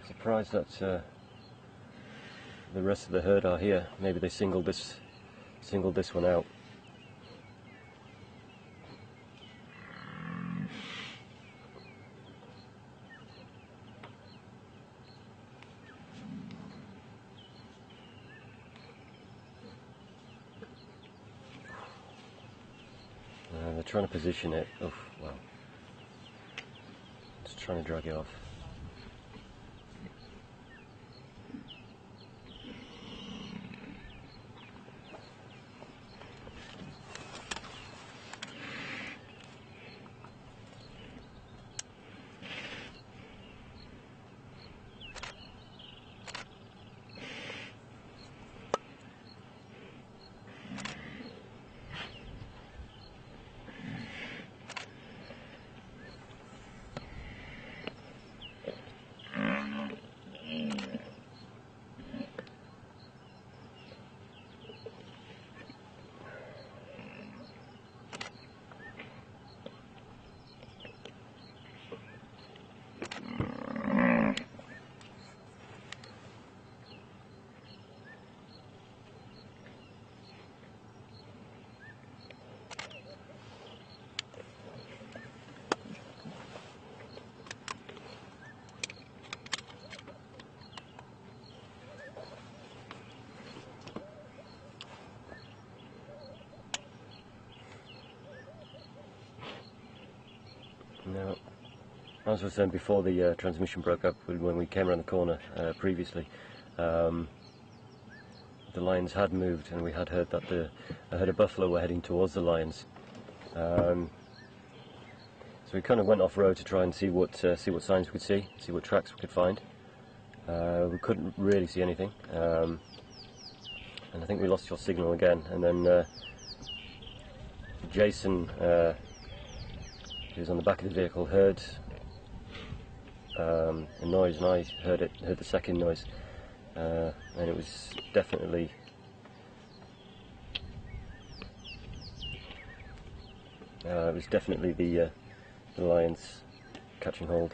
Surprised that the rest of the herd are here. Maybe they singled this one out. They're trying to position it. Oh wow! Just trying to drag it off. Now, as I was saying before the transmission broke up, when we came around the corner previously, the lions had moved, and we had heard that a herd of buffalo were heading towards the lions. So we kind of went off road to try and see what signs we could see what tracks we could find. We couldn't really see anything, and I think we lost your signal again. And then Jason, who was on the back of the vehicle, heard a noise, and I heard the second noise, and it was definitely the lions catching hold.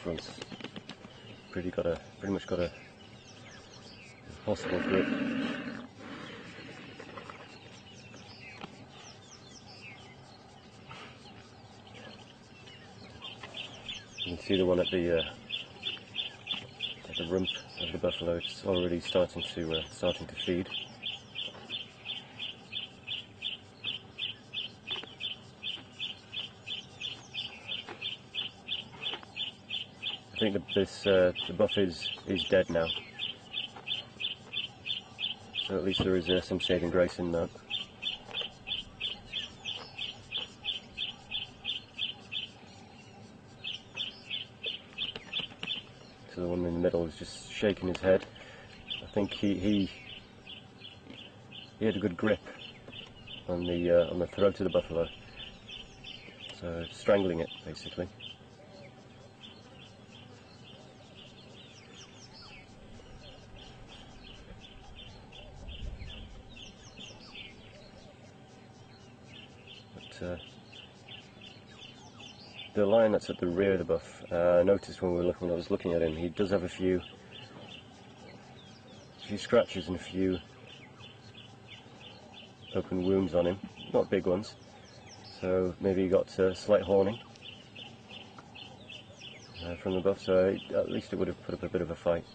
front's pretty much got a impossible grip. You can see the one at the rump of the buffalo. It's already starting to feed. I think the buff is dead now, so at least there is some saving grace in that. So the one in the middle is just shaking his head. I think he had a good grip on the throat of the buffalo, so strangling it basically. But the lion that's at the rear of the buff, I noticed when I was looking at him, he does have a few scratches and a few open wounds on him, not big ones, so maybe he got slight horning from the buff, so at least it would have put up a bit of a fight.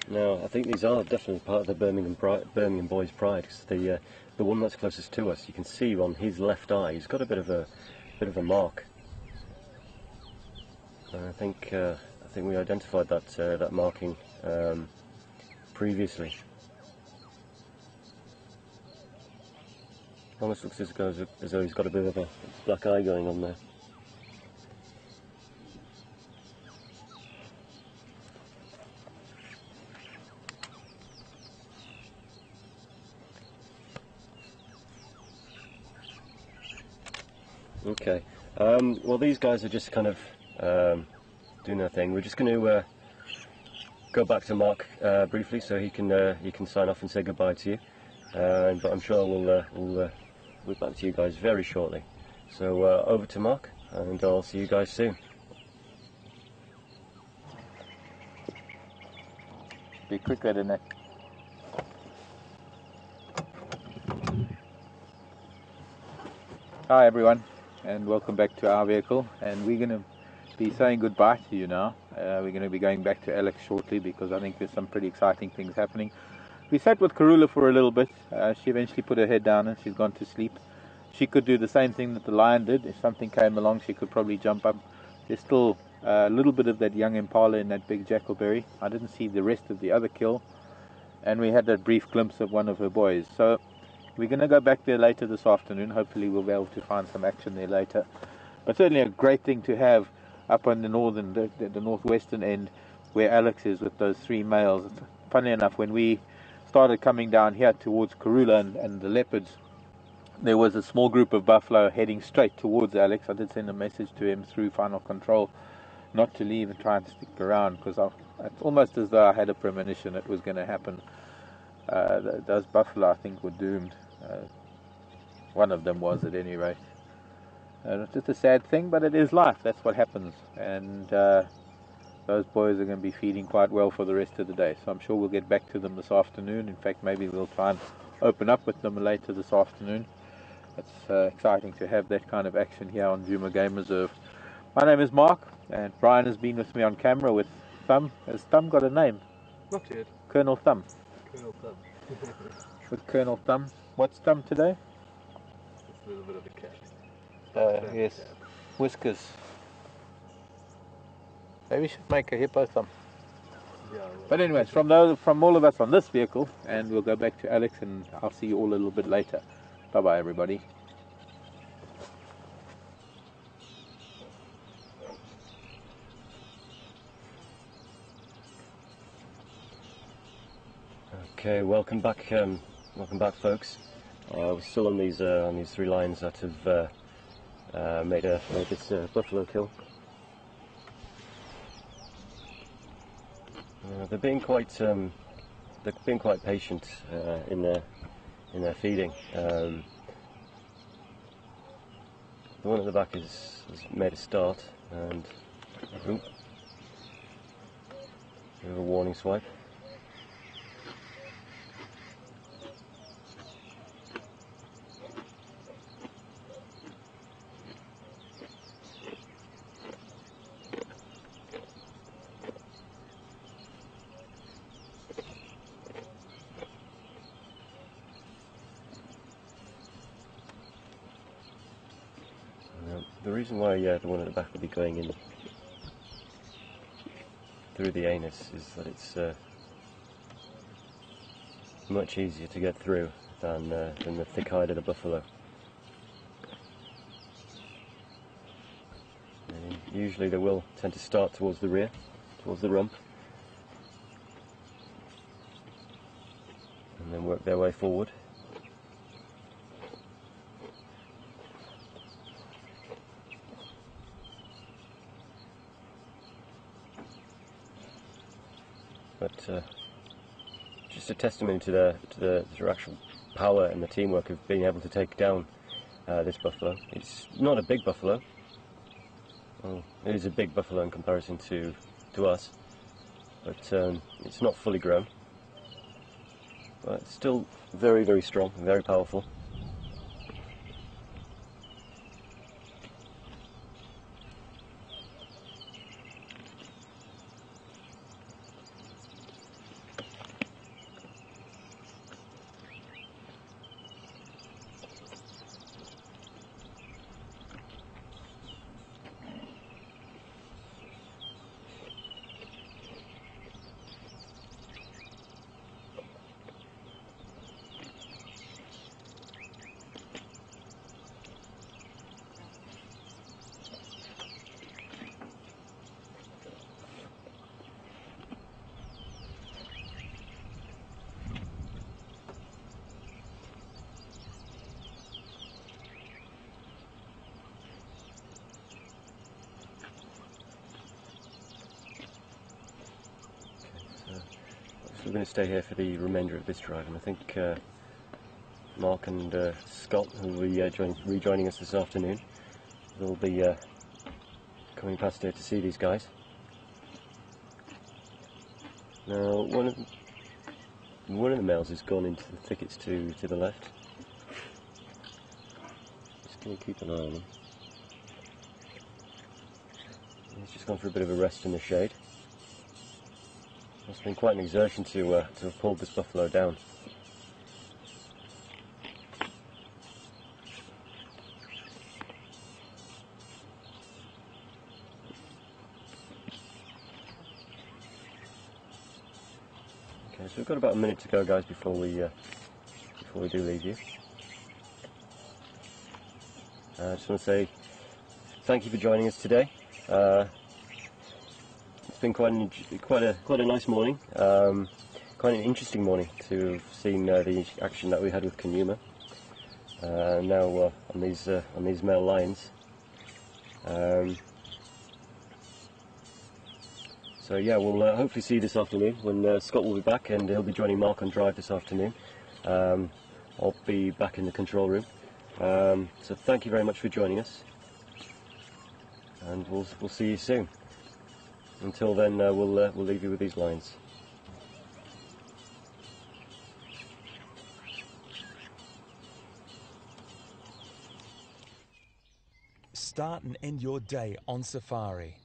Now, I think these are definitely part of the Birmingham boys' pride. Cause the one that's closest to us, you can see on his left eye, he's got a bit of a mark. And I think we identified that marking previously. Almost looks as though he's got a bit of a black eye going on there. Okay, well these guys are just kind of doing their thing. We're just going to go back to Mark briefly so he can sign off and say goodbye to you. But I'm sure we'll be back to you guys very shortly. So over to Mark, and I'll see you guys soon. Be quicker than that. Hi everyone, and welcome back to our vehicle, and we're going to be saying goodbye to you now. We're going to be going back to Alex shortly because I think there's some pretty exciting things happening. We sat with Kunyuma for a little bit. She eventually put her head down and she's gone to sleep. She could do the same thing that the lion did. If something came along, she could probably jump up. There's still a little bit of that young impala in that big jackalberry. I didn't see the rest of the other kill, and we had that brief glimpse of one of her boys. So we're going to go back there later this afternoon. Hopefully we'll be able to find some action there later. But certainly a great thing to have up on the northwestern end where Alex is with those three males. Funnily enough, when we started coming down here towards Kunyuma and the leopards, there was a small group of buffalo heading straight towards Alex. I did send a message to him through final control not to leave and try and stick around, because it's almost as though I had a premonition it was going to happen. Those buffalo, I think, were doomed. One of them was, at any rate. It's just a sad thing, but it is life. That's what happens. And those boys are going to be feeding quite well for the rest of the day. So I'm sure we'll get back to them this afternoon. In fact, maybe we'll try and open up with them later this afternoon. It's exciting to have that kind of action here on Kunyuma Game Reserve. My name is Mark, and Brian has been with me on camera with Thumb. Has Thumb got a name? Not yet. Colonel Thumb. Colonel Thumb. With Colonel Thumb. What's Thumb today? Just a little bit of a cat. Yes. Cat. Whiskers. Maybe we should make a hippo Thumb. Yeah, but anyways, from all of us on this vehicle, and we'll go back to Alex, and I'll see you all a little bit later. Bye bye everybody. Okay, welcome back, folks. We're still on these 3 lions that have made this buffalo kill. They're being quite patient in their feeding. The one at the back has made a start, and bit of a warning swipe. The reason why the one at the back will be going in through the anus is that it's much easier to get through than the thick hide of the buffalo. And usually they will tend to start towards the rear, towards the rump, and then work their way forward. But just a testimony to their actual power and the teamwork of being able to take down this buffalo. It's not a big buffalo. Well, it is a big buffalo in comparison to us, but it's not fully grown. But it's still very, very strong and very powerful. We're going to stay here for the remainder of this drive, and I think Mark and Scott, who will be rejoining us this afternoon, will be coming past here to see these guys. Now, one of the males has gone into the thickets to the left. Just going to keep an eye on him. He's just gone for a bit of a rest in the shade. It's been quite an exertion to have pulled this buffalo down. Okay, so we've got about a minute to go, guys, before we do leave you. I just want to say thank you for joining us today. It's been quite a nice morning, quite an interesting morning to have seen the action that we had with Kunyuma. Now on these male lions. So yeah, we'll hopefully see you this afternoon when Scott will be back, and he'll be joining Mark on drive this afternoon. I'll be back in the control room. So thank you very much for joining us, and we'll see you soon. Until then, we'll leave you with these lines. Start and end your day on safari.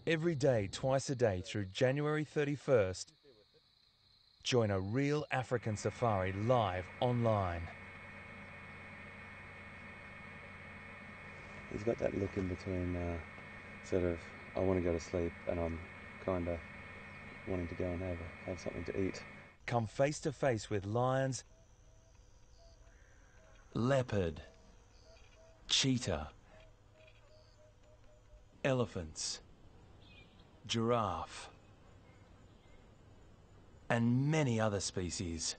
Every day, twice a day through January 31st, join a real African safari live online. He's got that look in between sort of, I want to go to sleep, and I'm kind of wanting to go and have something to eat. Come face to face with lions, leopard, cheetah, elephants, giraffe, and many other species.